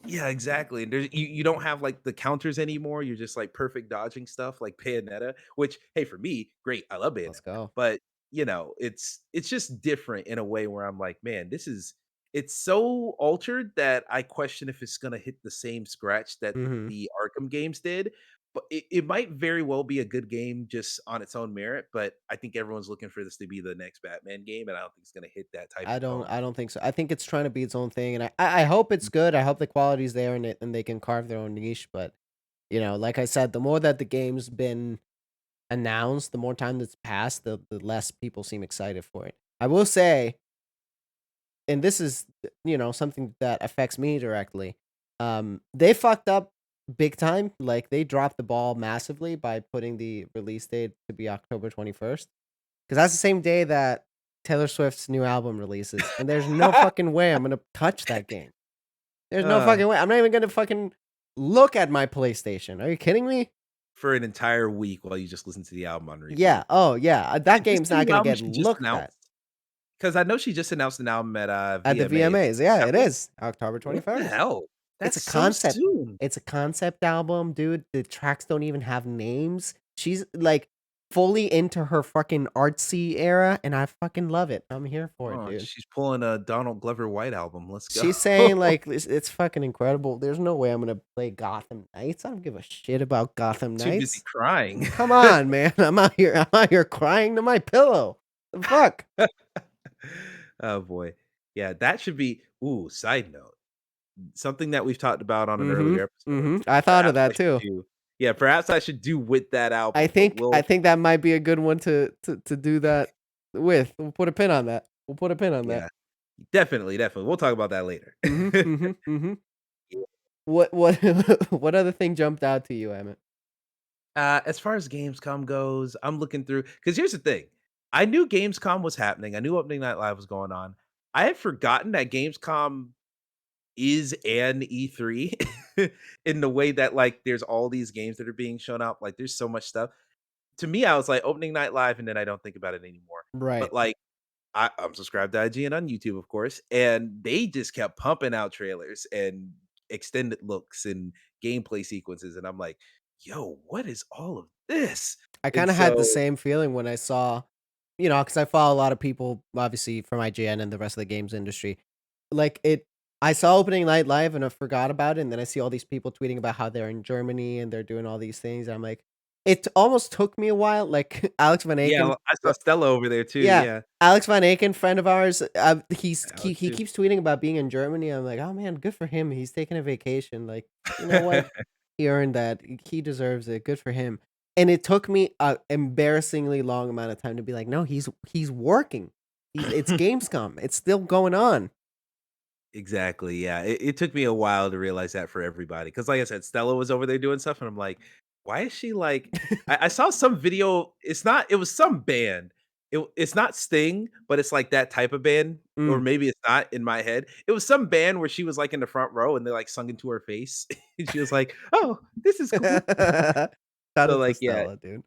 Yeah, exactly, and there's you don't have, like, the counters anymore, you're just, like, perfect dodging stuff like Bayonetta, which, hey, for me, great, I love Let's Bayonetta, go. but, it's just different in a way where I'm like, "Man, it's so altered that I question if it's gonna hit the same scratch that Mhm. the Arkham games did," but it might very well be a good game just on its own merit, but I think everyone's looking for this to be the next Batman game, and I don't think it's gonna hit that type I of don't tone. I don't think so. I think it's trying to be its own thing, and I hope it's good. I hope the quality's there and they can carve their own niche, but, like I said, the more that the game's been announced, the more time that's passed, the less people seem excited for it. I will say, and this is, something that affects me directly, they fucked up big time, like, they dropped the ball massively by putting the release date to be October 21st, because that's the same day that Taylor Swift's new album releases, and there's no fucking way I'm gonna touch that game. There's no Uh, fucking way. I'm not even gonna fucking look at my PlayStation. Are you kidding me? for an entire week while you just listen to the album on Yeah. repeat. Oh, yeah. That Is this game's the not new gonna album get she just looked at announced? Because I know she just announced an album at, at the VMAs. VMAs. Yeah, That it was is October what the 21st. hell? It's That's a so concept. soon. It's a concept album, dude. The tracks don't even have names. She's like fully into her fucking artsy era, and I fucking love it. I'm here for it, Oh, dude. she's pulling a Donald Glover White album. Let's go. She's saying like it's fucking incredible. There's no way I'm gonna play Gotham Knights. I don't give a shit about Gotham Too busy Knights. crying. Come on, man. I'm out here crying to my pillow. The fuck? Oh, boy. Yeah, that should be side note, something that we've talked about on an Mhm. earlier episode. Mhm. I thought of Perhaps I that should too. do perhaps I should do with that I album, but think I think that might be a good one to do that with. We'll put a pin on that. We'll put a pin on that. yeah, definitely, definitely. We'll talk about that later. Mhm. Mhm. Mhm. What what other thing jumped out to you, Emmett? As far as Gamescom goes, I'm looking through because here's the thing. I knew Gamescom was happening. I knew Opening Night Live was going on. I had forgotten that Gamescom is an E3 in the way that like there's all these games that are being shown up. Like there's so much stuff. To me, I was like Opening Night Live, and then I don't think about it anymore. Right. But like I'm subscribed to IGN on YouTube, of course, and they just kept pumping out trailers and extended looks and gameplay sequences, and I'm like, "Yo, what is all of this?" I And kinda had the so, same feeling when I saw, because I follow a lot of people, obviously, from IGN and the rest of the games industry. Like, I saw Opening Night Live and I forgot about it, and then I see all these people tweeting about how they're in Germany and they're doing all these things, and I'm like it almost took me a while, like, Alex Van yeah, Aken. well, I saw Stella over there too. Yeah, Yeah, Alex Van Aken, friend of ours, he Alex he too. keeps tweeting about being in Germany. I'm like, "Oh, man, good for him. He's taking a vacation, like, you know what? He earned that. He deserves it. Good for him." And it took me a embarrassingly long amount of time to be like, "No, he's working. It's Gamescom. It's still going on." Exactly, yeah. It took me a while to realize that for everybody, because like I said, Stella was over there doing stuff, and I'm like, "Why is she like" I saw some video, it was some band. It's not Sting, but it's like that type of band, or Mm. maybe it's not in my head. It was some band where she was, like, in the front row, and they, like, sung into her face, and she was like, "Oh, this is cool." Shout So, out to like, yeah, Stella, dude.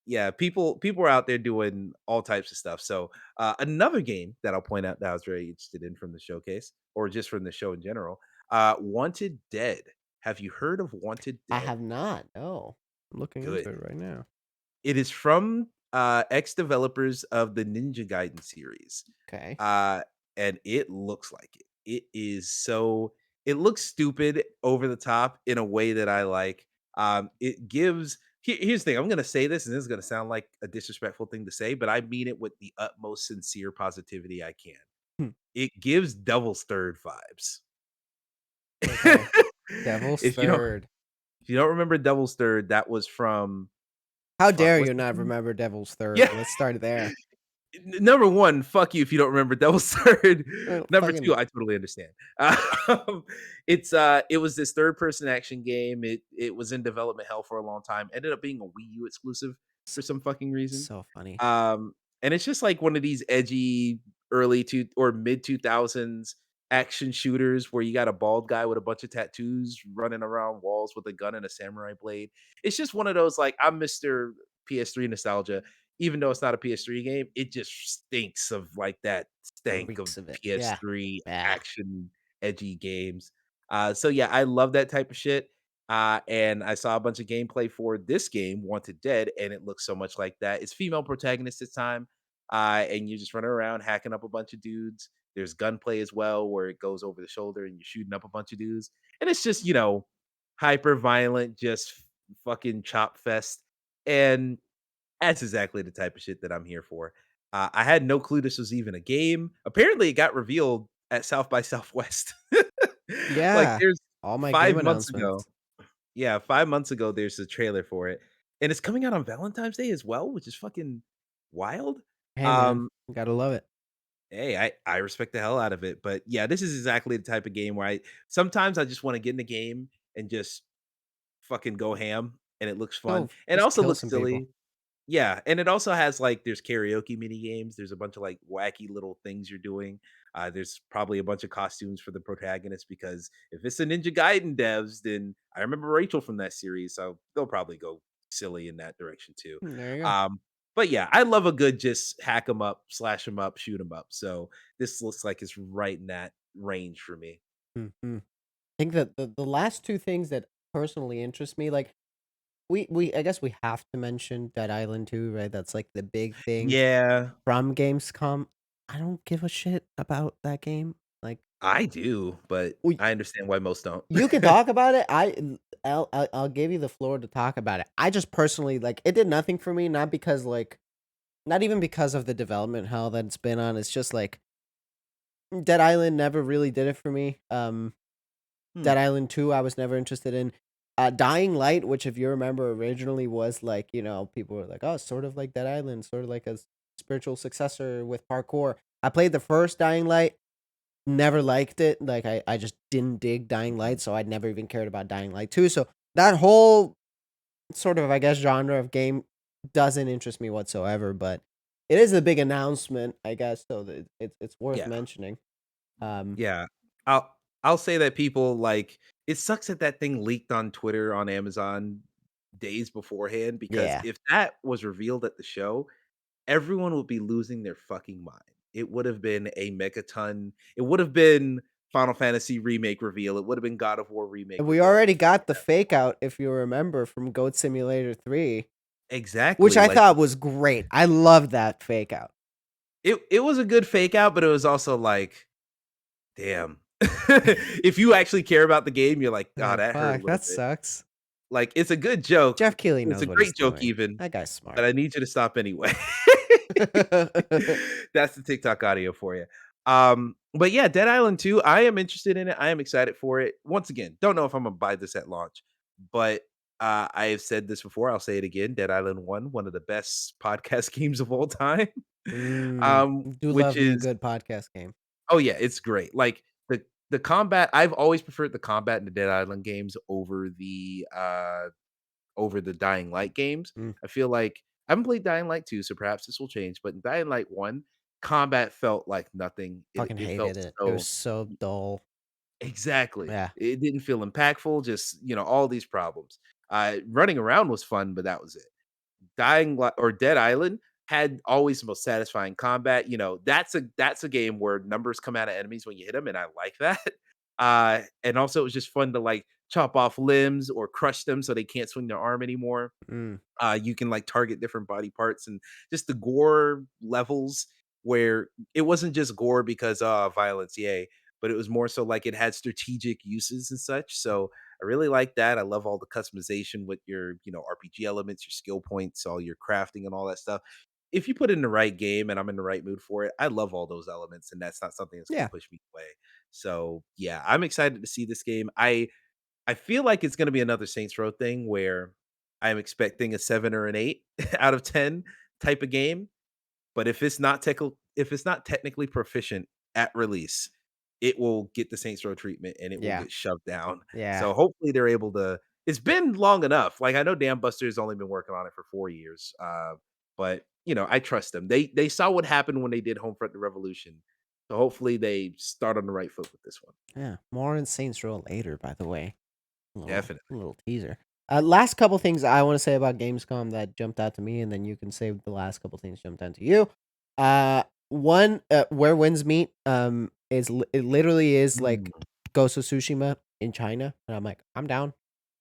yeah, people are out there doing all types of stuff. So another game that I'll point out that I was very interested in from the showcase, or just from the show in general, Wanted Dead. Have you heard of Wanted I Dead? have not, no. I'm looking into Good. it right now. It is from ex developers of the Ninja Gaiden series, Okay. uh, and it looks like it. It is so. It looks stupid, over the top in a way that I like. It gives. Here's the thing. I'm gonna say this, and this is gonna sound like a disrespectful thing to say, but I mean it with the utmost sincere positivity I can. Hmm, It gives Double Stirred vibes. okay. Devil's if you don't, Third. if you don't remember Double Stirred, that was from How fuck. dare What's you the not game? remember Devil's Third? Yeah. Let's start there. Number 1, fuck you if you don't remember Devil's Third. Number 2, Fucking I totally understand. Um, it was this third person action game. It was in development hell for a long time. Ended up being a Wii U exclusive s for some fucking reason. so funny. Um, and it's just like one of these edgy early to or mid 2000s action shooters where you got a bald guy with a bunch of tattoos running around walls with a gun and a samurai blade. It's just one of those like I'm Mr. PS3 nostalgia. Even though it's not a PS3 game, it just stinks of like that stank of Reeks of it. Yeah. PS3 Yeah. action edgy games. So yeah, I love that type of shit. And I saw a bunch of gameplay for this game, Wanted Dead, and it looks so much like that. It's female protagonist this time, and you're just running around hacking up a bunch of dudes. There's gunplay as well, where it goes over the shoulder and you're shooting up a bunch of dudes, and it's just hyper violent, just fucking chop fest, and that's exactly the type of shit that I'm here for. I had no clue this was even a game. Apparently, it got revealed at South by Southwest. Like, Yeah. there's All my game 5 months ago. announcements. Yeah, 5 months ago, there's a trailer for it, and it's coming out on Valentine's Day as well, which is fucking wild. Hey, man. Um, Gotta love it. hey, I respect the hell out of it, but yeah, this is exactly the type of game where I sometimes I just wanna get in the game and just fucking go ham, and it looks fun, Go and it just also kill looks some people. silly. Yeah, and it also has, like there's karaoke mini games, there's a bunch of, like, wacky little things you're doing. There's probably a bunch of costumes for the protagonist because if it's a Ninja Gaiden devs, then I remember Rachel from that series, so they'll probably go silly in that direction too. There you go. Um, but yeah, I love a good just hack 'em up, slash 'em up, shoot 'em up, so this looks like it's right in that range for me. Mhm. I think that the last 2 things that personally interest me, like, we I guess we have to mention Dead Island 2, right? That's, like, the big thing Yeah, from Gamescom. I don't give a shit about that game. Like, I do, but we I understand why most don't. you can talk about it. I'll give you the floor to talk about it. I just personally like, it did nothing for me, not because, like, not even because of the development hell that it's been on. It's just, like, Dead Island never really did it for me. Hmm, Dead Island 2, I was never interested in. Dying Light, which if you remember originally was like, people were like, "Oh, it's sort of like Dead Island, sort of like a spiritual successor with parkour." I played the first Dying Light, never liked it. Like I just didn't dig Dying mhm. Light, so I'd never even cared about Dying Light 2. So that whole sort of, I guess, genre of game doesn't interest me whatsoever, but it is a big announcement, I guess, so that it's worth Yeah. mentioning. Um, Yeah. I'll say that people like it sucks that that thing leaked on Twitter, on Amazon days beforehand because yeah. if that was revealed at the show, everyone would be losing their fucking mind. It would have been a megaton. It would have been Final Fantasy remake reveal. It would have been God of War remake We reveal. already got the fake out, if you remember, from Goat Simulator 3, which Exactly. I Like thought was great. I love that fake out. it was a good fake out, but it was also like, damn. If you actually care about the game, you're like, You're oh, like, that hurt a "Fuck, little that bit. sucks." Like, it's a good joke. Jeff Keighley It's a knows what he's great joke doing. even, That guy's but smart. I need you to stop anyway. That's the TikTok audio for you. But yeah, Dead Island 2, I am interested in it. I am excited for it. Once again, don't know if I'm gonna buy this at launch, but I have said this before. I'll say it again. Dead Island 1, one of the best podcast games of all time. Do Which love me a is good podcast game. oh yeah, it's great. Like the combat, I've always preferred the combat in the Dead Island games over the Dying Light games. Mm, I feel like I haven't played Dying Light 2, so perhaps this will change, but in Dying Light 1, combat felt like nothing. It fucking it felt hated it. It was so so dull. exactly. Yeah. It didn't feel impactful, just, all these problems. Running around was fun, but that was it. Dying Li or Dead Island had always the most satisfying combat. That's a game where numbers come out of enemies when you hit them, and I like that. And also it was just fun to, like, chop off limbs or crush them so they can't swing their arm anymore. Mm, You can, like, target different body parts and just the gore levels where it wasn't just gore because, violence, yay, but it was more so like it had strategic uses and such, so I really like that. I love all the customization with your, RPG elements, your skill points, all your crafting and all that stuff. If you put it in the right game and I'm in the right mood for it, I love all those elements, and that's not something that's gonna yeah. push me away. So, yeah, I'm excited to see this game. I feel like it's gonna be another Saints Row thing where I'm expecting a 7 or an 8 out of 10 type of game, but if it's not technically proficient at release, it will get the Saints Row treatment and it will Yeah. get shoved down. Yeah. So hopefully they're able to it's been long enough. Like I know Dan Buster's only been working on it for 4 years. but, I trust them. They saw what happened when they did Homefront: The Revolution, so hopefully they start on the right foot with this one. Yeah, more on Saints Row later, by the way. Definitely. Little teaser. Last couple things I want to say about Gamescom that jumped out to me, and then you can say the last couple things jumped out to you. One, where winds meet, it literally is Mm, like Ghost of Tsushima in China, and I'm like, I'm down.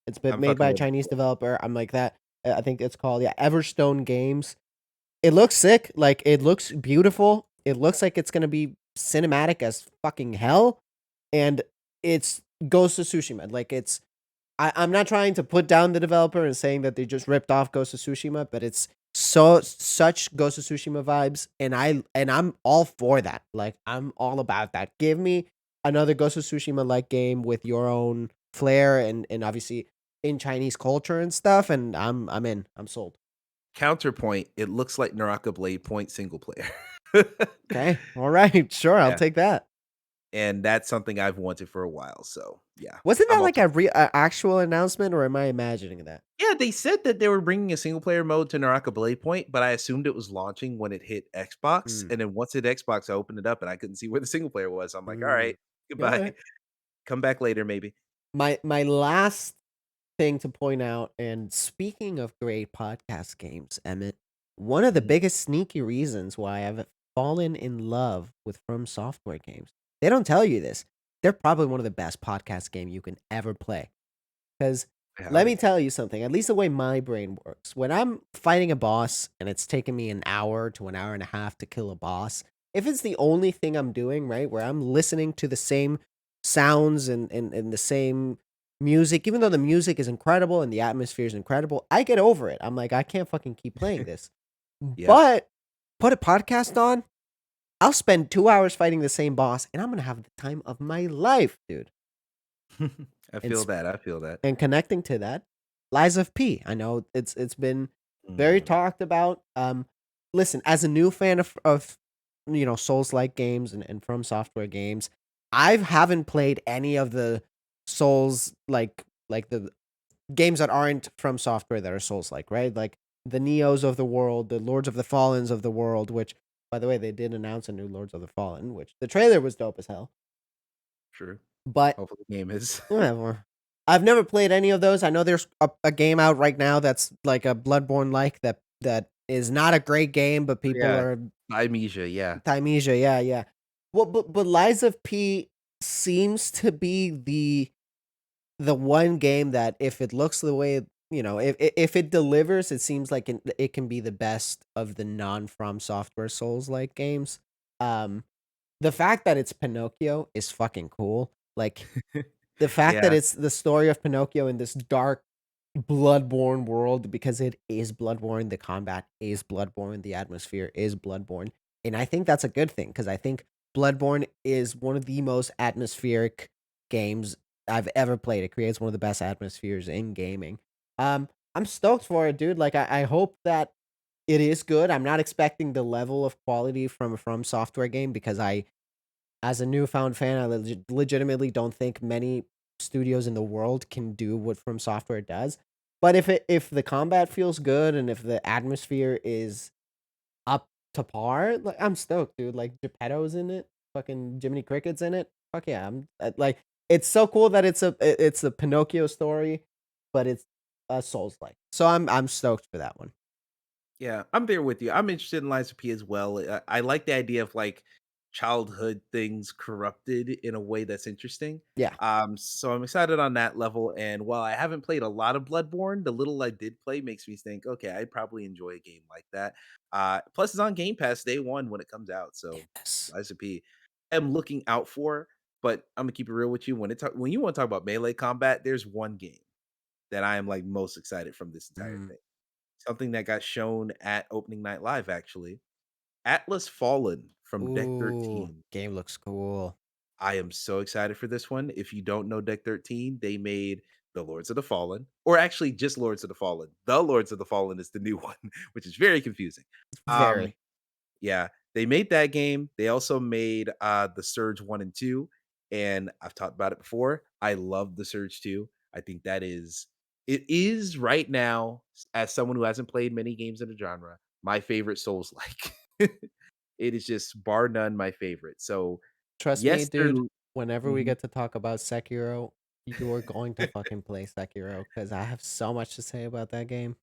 It's been I'm made fucking by a with it. Chinese developer. I'm like that. I think it's called, yeah, Everstone Games. It looks sick. Like, it looks beautiful. It looks like it's gonna be cinematic as fucking hell, and it's Ghost of Tsushima. Like, I'm not trying to put down the developer and saying that they just ripped off Ghost of Tsushima, but it's such Ghost of Tsushima vibes, and I'm all for that. Like, I'm all about that. Give me another Ghost of Tsushima like game with your own flair and obviously in Chinese culture and stuff, and I'm in. I'm sold. Counterpoint, it looks like Naraka Blade Point single player. Okay, all right, sure, I'll Yeah, take that. and that's something I've wanted for a while, so, yeah, Wasn't I'm that all like for a actual announcement, or am I imagining that? Yeah, they said that they were bringing a single player mode to Naraka Blade Point, but I assumed it was launching when it hit Xbox, Mm, and then once it Xbox, I opened it up and I couldn't see where the single player was. I'm like, mm. "Alright, goodbye. Alright. Come back later, maybe." My last thing to point out, and speaking of great podcast games, Emmett, one of the Mhm. biggest sneaky reasons why I've fallen in love with From Software games. They don't tell you this. They're probably one of the best podcast game you can ever play. Because let me Howdy. tell you something, at least the way my brain works, when I'm fighting a boss and it's taking me an hour to an hour and a half to kill a boss, if it's the only thing I'm doing, right, where I'm listening to the same sounds and the same music, even though the music is incredible and the atmosphere is incredible, I get over it. I'm like, I can't fucking keep playing this. Yep. But put a podcast on, I'll spend 2 hours fighting the same boss and I'm going to have the time of my life, dude. I And feel that, I feel that. And connecting to that, Lies of P. I know it's been very Mm. talked about. Listen, as a new fan of Souls like games and From Software games, I haven't played any of the Souls like the games that aren't From Software that are Souls like, right? Like the Neos of the world, the Lords of the Fallens of the world, which by the way, they did announce a new Lords of the Fallen, which the trailer was dope as hell. True. But Hopefully the game is. whatever. I've never played any of those. I know there's a game out right now that's like a Bloodborne like that is not a great game, but people Yeah. are Amnesia, yeah. Thymesia, yeah, yeah. Well, but Lies of P seems to be the one game that if it looks the way if it delivers, it seems like it can be the best of the non From Software Souls like games. Um, the fact that it's Pinocchio is fucking cool. Like the fact that Yeah. it's the story of Pinocchio in this dark, Bloodborne world because it is Bloodborne, the combat is Bloodborne, the atmosphere is Bloodborne, and I think that's a good thing because I think Bloodborne is one of the most atmospheric games I've ever played. It creates one of the best atmospheres in gaming. I'm stoked for it, dude. Like I hope that it is good. I'm not expecting the level of quality from Software game because I as a newfound fan, I legitimately don't think many studios in the world can do what From Software does. But if the combat feels good and if the atmosphere is up to par, like I'm stoked, dude. Like Geppetto's in it, fucking Jiminy Cricket's in it. Fuck yeah, I'm like it's so cool that it's a Pinocchio story, but it's a Souls like. So I'm stoked for that one. Yeah, I'm there with you. I'm interested in Lies of P as well. I like the idea of like childhood things corrupted in a way that's interesting. Yeah, So I'm excited on that level. And while I haven't played a lot of Bloodborne, the little I did play makes me think, okay, I'd probably enjoy a game like that. Plus, it's on Game Pass day one when it comes out. So yes. Lies of P, I'm looking out for. But I'm gonna keep it real with you. When you want to talk about melee combat, there's one game that I am like most excited from this entire Mm. thing. Something that got shown at opening night live, actually. Atlas Fallen from Deck Ooh, 13. game looks cool. I am so excited for this one. If you don't know Deck 13, they made The Lords of the Fallen, or actually just Lords of the Fallen. The Lords of the Fallen is the new one, which is very confusing. Um, Very. yeah, they made that game. They also made the Surge 1 and 2, and I've talked about it before. I love the Surge 2. I think that is It is right now, as someone who hasn't played many games in the genre, my favorite Souls-like. It is just bar none my favorite. So, Trust me, yes, they're dude, whenever we mhm. get to talk about Sekiro, you're going to fucking play Sekiro because I have so much to say about that game.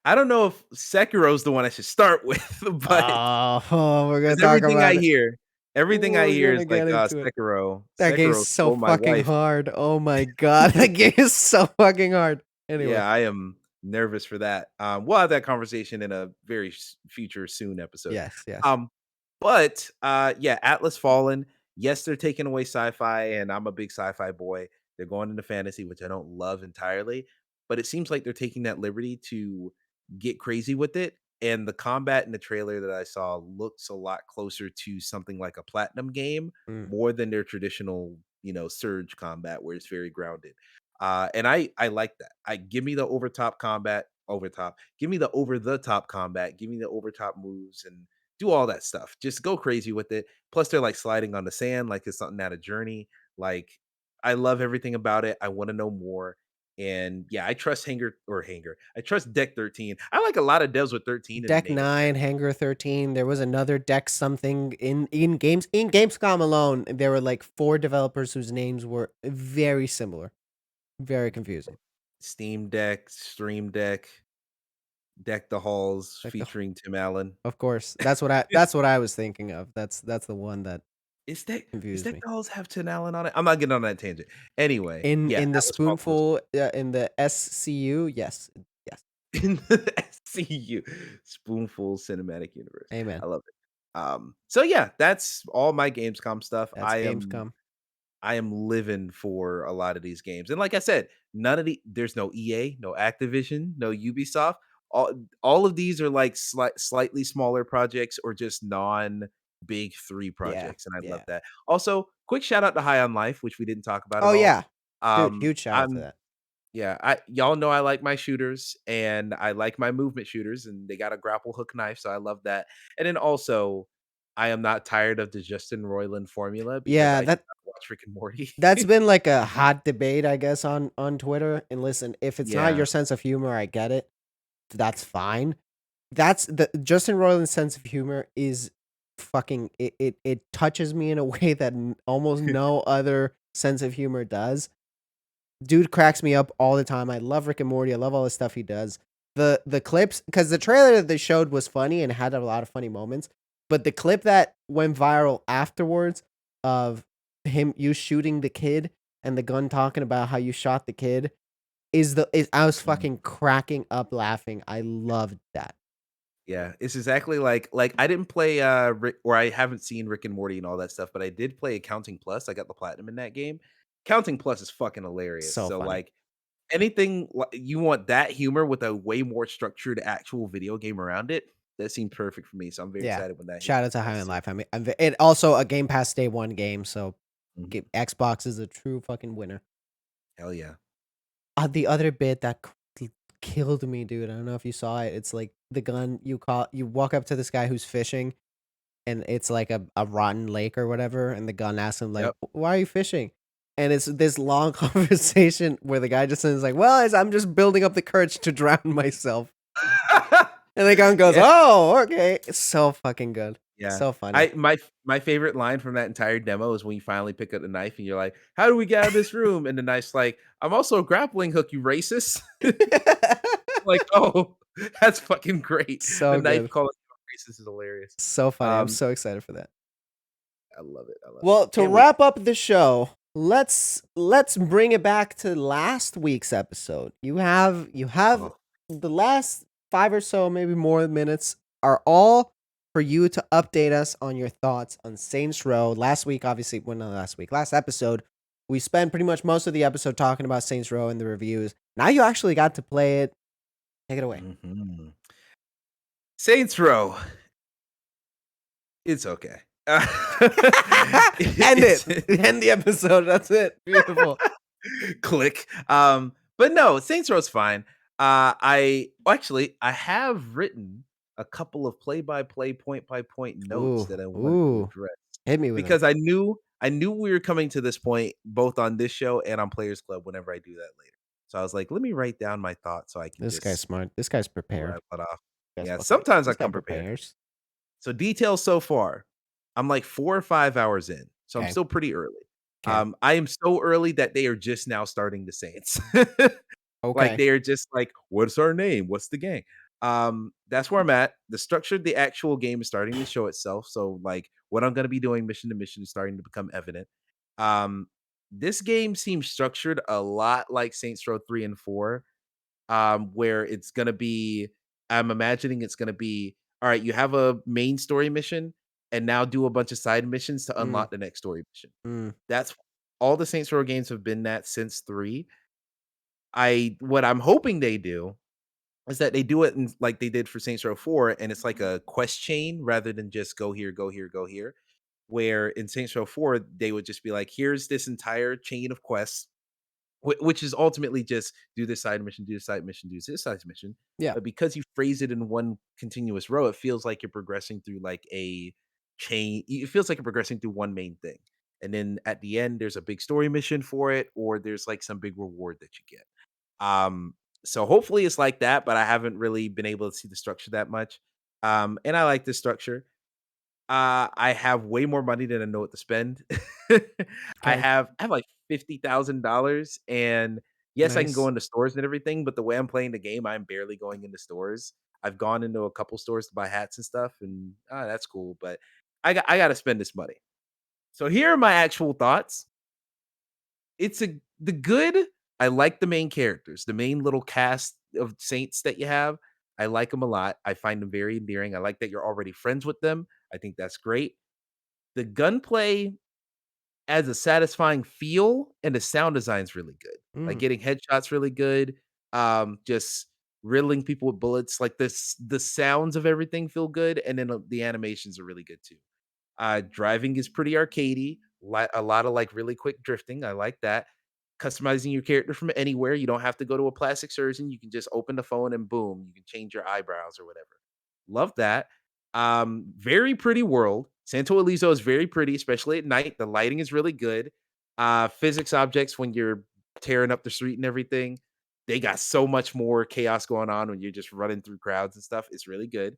I don't know if Sekiro's the one I should start with, but Oh, we're gonna 'cause talk about it. everything I We're hear is gonna like, get into it. That game's Sekiro so stole my fucking wife. hard. Oh my god, that game is so fucking hard. Anyway, Yeah, I am nervous for that. We'll have that conversation in a very future soon episode. yes, yes. Um, but yeah, Atlas Fallen. Yes, they're taking away sci-fi, and I'm a big sci-fi boy. They're going into fantasy, which I don't love entirely, but it seems like they're taking that liberty to get crazy with it. And the combat in the trailer that I saw looks a lot closer to something like a platinum game Mm. more than their traditional, surge combat where it's very grounded. And I like that. I give me the overtop. Give me the over the top combat. Give me the overtop moves and do all that stuff. Just go crazy with it. Plus, they're like sliding on the sand, like it's something out of Journey. Like, I love everything about it. I want to know more. And yeah, I trust Hanger. I trust Deck 13. I like a lot of devs with 13 in the Deck name. 9, Hangar 13. There was another Deck something in Gamescom alone. There were like 4 developers whose names were very similar. Very confusing. Steam Deck, Stream Deck, Deck the Halls Like the featuring Tim Allen. Of course. That's what I was thinking of. That's the one that Is confused Deck me. the Halls have Tim Allen on it? I'm not getting on that tangent. Anyway, yeah, In the Atlas Fallen looks Spoonful, in the SCU, yes. Yes. in the SCU, Spoonful Cinematic Universe. Amen. I love it. So yeah, that's all my Gamescom stuff. That's I Gamescom. am living for a lot of these games. And like I said, there's no EA, no Activision, no Ubisoft. All of these are like slightly smaller projects or just non big 3 Yeah. projects, and I love Yeah. that. Also, quick shout out to High on Life, which we didn't talk about at Oh, all. yeah. Dude, huge shout out to I'm that. Yeah, I y'all know I like my shooters and I like my movement shooters, and they got a grapple hook knife, so I love that. And then also, I am not tired of the Justin Roiland formula because Yeah, I do not watch Rick and Morty. that's been like a hot debate, I guess, on Twitter. And listen, if it's not Yeah. your sense of humor, I get it. That's fine. That's the Justin Roiland's sense of humor is fucking it touches me in a way that almost no other sense of humor does. Dude cracks me up all the time. I love Rick and Morty. I love all the stuff he does. The clips, because the trailer that they showed was funny and had a lot of funny moments, but the clip that went viral afterwards of you shooting the kid and the gun talking about how you shot the kid is I was Mhm. fucking cracking up laughing. I loved that. Yeah, it's exactly like I didn't play, Rick, or I haven't seen Rick and Morty and all that stuff, but I did play Accounting Plus. I got the platinum in that game. Counting Plus is fucking hilarious. So So, funny. like, anything you want that humor with a way more structured actual video game around it, that seemed perfect for me, so I'm very Yeah. excited when that hits Shout out Game to High on Pass soon. Life. I mean, it also a Game Pass Day 1 game, so Mhm. Xbox is a true fucking winner. Hell yeah. The other bit that killed me, dude. I don't know if you saw it. It's like the gun you walk up to this guy who's fishing and it's like a rotten lake or whatever, and the gun asks him like, Yep. Why are you fishing?" And it's this long conversation where the guy just says like, "Well, I'm just building up the courage to drown myself." And the gun goes, Yeah, "Oh, okay." It's so fucking good. yeah. So funny. My favorite line from that entire demo is when you finally pick up the knife and you're like, "How do we get out of this room?" And the knife's like, "I'm also a grappling hook, you racist." Like, "Oh, that's fucking great." The So knife good. calling you a racist is hilarious. So funny. I'm Um, so excited for that. I love it, I love it. Well, to Can't wait. wrap up the show, let's bring it back to last week's episode. You have Oh, the last 5 or so, maybe more minutes are all for you to update us on your thoughts on Saints Row. Last week, obviously, well, not last week, last episode, we spent pretty much most of the episode talking about Saints Row and the reviews. Now you actually got to play it. Take it away. mhm. Saints Row, it's okay. End it. It's End the episode. That's it. Beautiful. click. But no, Saints Row's fine. I have written a couple of play-by-play, point-by-point notes Ooh, that I wanted to ooh. address Hit me with them. because I knew we were coming to this point both on this show and on Players Club whenever I do that later. So I was like, let me write down my thoughts so I can This guy's just smart. This guy's see where I prepared. let off. This guy's Yeah, fucking. sometimes I This guy come prepared. prepares. So details so far, I'm like 4 or 5 hours in, so I'm Okay. still pretty early. Okay. I am so early that they are just now starting the Saints. Like, Okay. they are just like, "What's our name? What's the gang?" That's where I'm at. The structure of the actual game is starting to show itself, so, like, what I'm gonna be doing mission to mission is starting to become evident. Um, this game seems structured a lot like Saints Row 3 and 4, where it's gonna be I'm imagining it's gonna be, "Alright, you have a main story mission, and now do a bunch of side missions to Mm, unlock the next story mission." mm, That's all the Saints Row games have been that since 3. I what I'm hoping they do is that they do it in like they did for Saints Row 4, and it's like a quest chain rather than just go here, go here, go here. Where in Saints Row 4, they would just be like, here's this entire chain of quests, which is ultimately just do this side mission, do this side mission, do this side mission. yeah. But because you phrase it in one continuous row, it feels like you're progressing through like a chain. It feels like you're progressing through one main thing. And then at the end, there's a big story mission for it, or there's like some big reward that you get. Um, so hopefully it's like that, but I haven't really been able to see the structure that much. And I like the structure. I have way more money than I know what to spend. Okay. I have like $50,000, and yes, I can go Nice. into stores and everything, but the way I'm playing the game, I'm barely going into stores. I've gone into a couple stores to buy hats and stuff, and that's cool. But I got to spend this money. So here are my actual thoughts. It's a the good. I like the main characters, the main little cast of saints that you have. I like them a lot. I find them very endearing. I like that you're already friends with them. I think that's great. The gunplay adds a satisfying feel, and the sound design's really good. Like Mm, getting headshots really good. Just riddling people with bullets. Like this, the sounds of everything feel good, and then the animations are really good too. Driving is pretty arcadey, a lot of like really quick drifting. I like that. Customizing your character from anywhere. You don't have to go to a plastic surgeon. You can just open the phone and boom, you can change your eyebrows or whatever. Love that. Very pretty world. Santo Elizo is very pretty, especially at night. The lighting is really good. Physics objects when you're tearing up the street and everything. They got so much more chaos going on when you're just running through crowds and stuff. It's really good.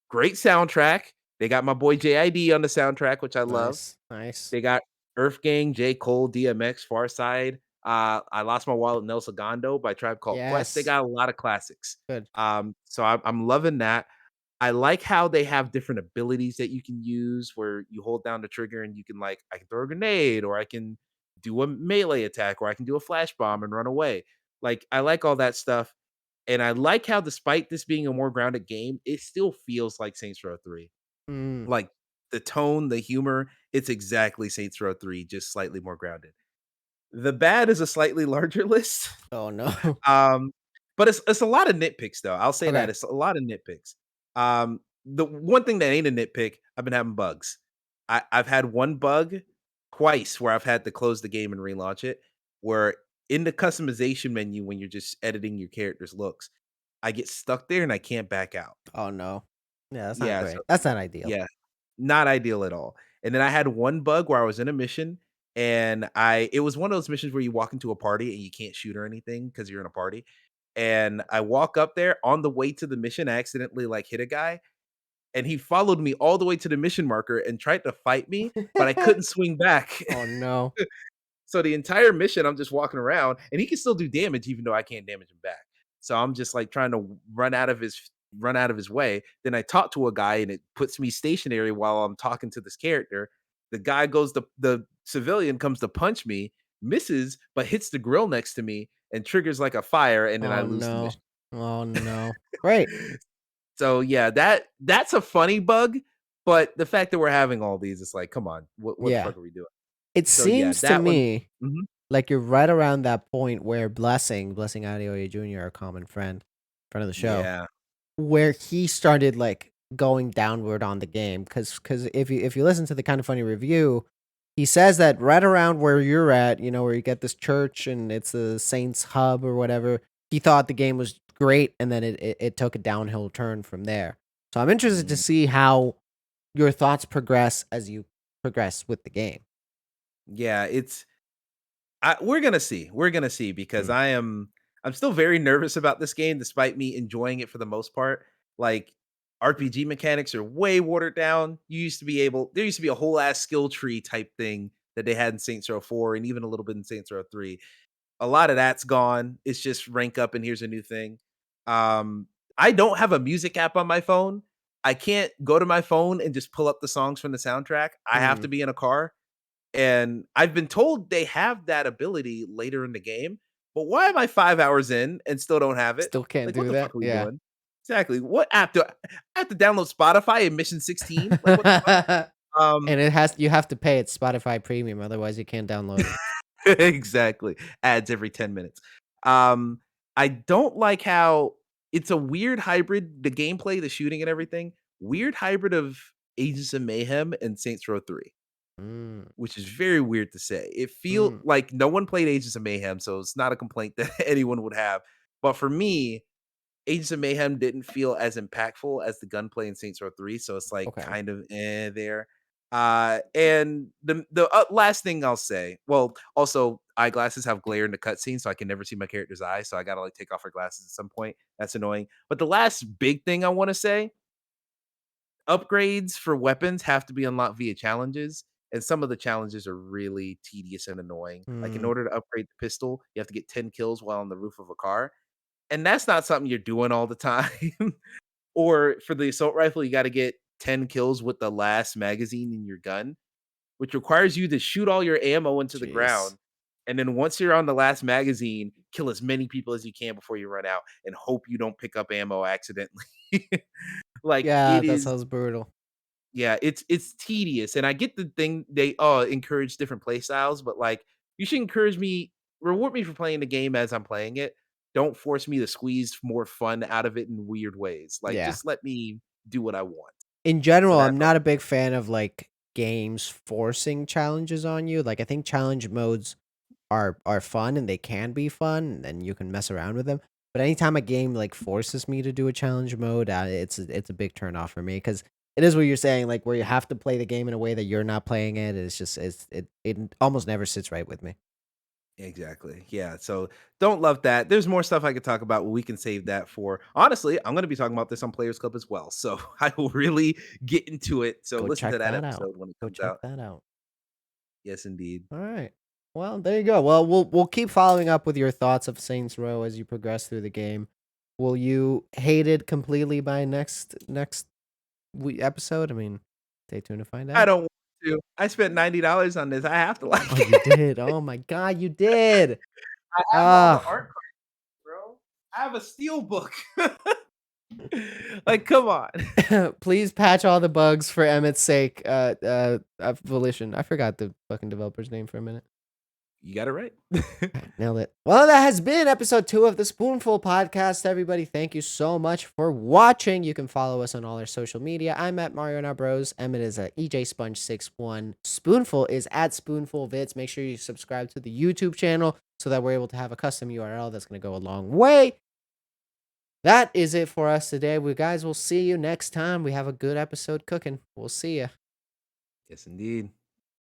Great soundtrack. They got my boy JID on the soundtrack, which I love. nice. Nice. They got Earth Gang, J. Cole, DMX, Farside. I Lost My Wallet, Nel Segundo by Tribe Called Quest. They Yes. got a lot of classics. Good. So I'm loving that. I like how they have different abilities that you can use where you hold down the trigger and you can like, I can throw a grenade or I can do a melee attack or I can do a flash bomb and run away. Like I like all that stuff. And I like how despite this being a more grounded game, it still feels like Saints Row 3. Mm. Like the tone, the humor, it's exactly Saints Row 3, just slightly more grounded. The bad is a slightly larger list. Oh no. Um, but it's a lot of nitpicks though. I'll say that Okay. it's a lot of nitpicks. The one thing that ain't a nitpick, I've been having bugs. I've had one bug twice where I've had to close the game and relaunch it. Where in the customization menu, when you're just editing your character's looks, I get stuck there and I can't back out. Oh no. Yeah, that's not Yeah, great. so That's not ideal. yeah, not ideal at all. And then I had one bug where I was in a mission and I it was one of those missions where you walk into a party and you can't shoot or anything because you're in a party. And I walk up there on the way to the mission, I accidentally like hit a guy and he followed me all the way to the mission marker and tried to fight me, but I couldn't swing back. Oh no. So the entire mission, I'm just walking around, and he can still do damage even though I can't damage him back. So I'm just like trying to run out of his way. Then I talk to a guy, and it puts me stationary while I'm talking to this character. The guy goes to the civilian comes to punch me, misses, but hits the grill next to me and triggers like a fire, and then I Oh lose the no. mission. Oh no. Great. So yeah, that's a funny bug, but the fact that we're having all these, it's like, come on, what the Yeah. fuck are we doing? It So yeah, seems to that one. me Mhm. like you're right around that point where Blessing Adeoye Jr., our common friend of the show, Yeah. where he started, like, going downward on the game, because if you listen to the Kinda Funny review, he says that right around where you're at, where you get this church and it's the Saints hub or whatever, he thought the game was great, and then it took a downhill turn from there. So I'm interested to Mhm. see how your thoughts progress as you progress with the game. Yeah, we're gonna see. We're gonna see because Mm, I'm still very nervous about this game despite me enjoying it for the most part. Like, RPG mechanics are way watered down. There used to be a whole ass skill tree type thing that they had in Saints Row 4 and even a little bit in Saints Row 3. A lot of that's gone. It's just rank up and here's a new thing. Um, I don't have a music app on my phone. I can't go to my phone and just pull up the songs from the soundtrack. I have Mm, to be in a car. And I've been told they have that ability later in the game. But why am I 5 hours in and still don't have it? still can't Like, what do the that. fuck are we Yeah. doing? Exactly. What app do I have to download Spotify in Mission 16? Like, what the fuck? And Um, you have to pay it Spotify Premium, otherwise you can't download it. exactly. Ads every 10 minutes. Um, I don't like how it's a weird hybrid, the gameplay, the shooting and everything, weird hybrid of Agents of Mayhem and Saints Row 3, Mm, which is very weird to say. It feel mm, like no one played Agents of Mayhem, so it's not a complaint that anyone would have. But for me, Agents of Mayhem didn't feel as impactful as the gunplay in Saints Row 3, so it's like okay. kind of there. And the last thing I'll say, well, also eyeglasses have glare in the cutscene, so I can never see my character's eyes, so I gotta like take off her glasses at some point. That's annoying. But the last big thing I want to say, upgrades for weapons have to be unlocked via challenges, and some of the challenges are really tedious and annoying. Like in Mm, order to upgrade the pistol, you have to get 10 kills while on the roof of a car. And that's not something you're doing all the time. Or for the assault rifle, you got to get 10 kills with the last magazine in your gun, which requires you to shoot all your ammo into the jeez. ground. And then once you're on the last magazine, kill as many people as you can before you run out and hope you don't pick up ammo accidentally. Like Yeah, it that is, sounds brutal. yeah, it's tedious. And I get the thing they encourage different play styles, but like you should reward me for playing the game as I'm playing it. Don't force me to squeeze more fun out of it in weird ways. Like Yeah. just let me do what I want. In So general, I'm that's all. not a big fan of, like, games forcing challenges on you. Like, I think challenge modes are fun and they can be fun and you can mess around with them. But anytime a game like forces me to do a challenge mode, it's a big turn off for me because it is what you're saying, like where you have to play the game in a way that you're not playing it. It's just it almost never sits right with me. Exactly. Yeah. So don't love that. There's more stuff I could talk about. We can save that for honestly, I'm going to be talking about this on Players Club as well. So I will really get into it. So Go listen to check that that out. episode when it Go comes check out. that out. Yes, indeed. All right. Well, there you go. Well, we'll keep following up with your thoughts of Saints Row as you progress through the game. Will you hate it completely by next episode? I mean, stay tuned to find I out. don't want to. I spent $90 on this. I have to Oh, like you it. did. Oh my god, you did. I have all the Ah, art cards, bro. I have a steel book. Like, come on. please patch all the bugs for Emmett's sake. Volition. I forgot the fucking developer's name for a minute. You got it right. Nailed it. Well, that has been episode 2 of the Spoonful podcast. Everybody, thank you so much for watching. You can follow us on all our social media. I'm at Mario and our Bros. Emmett is at EJ Sponge 61. Spoonful is at Spoonful Vids. Make sure you subscribe to the YouTube channel so that we're able to have a custom URL that's going to go a long way. That is it for us today. We guys will see you next time. We have a good episode cooking. We'll see you. Yes, indeed.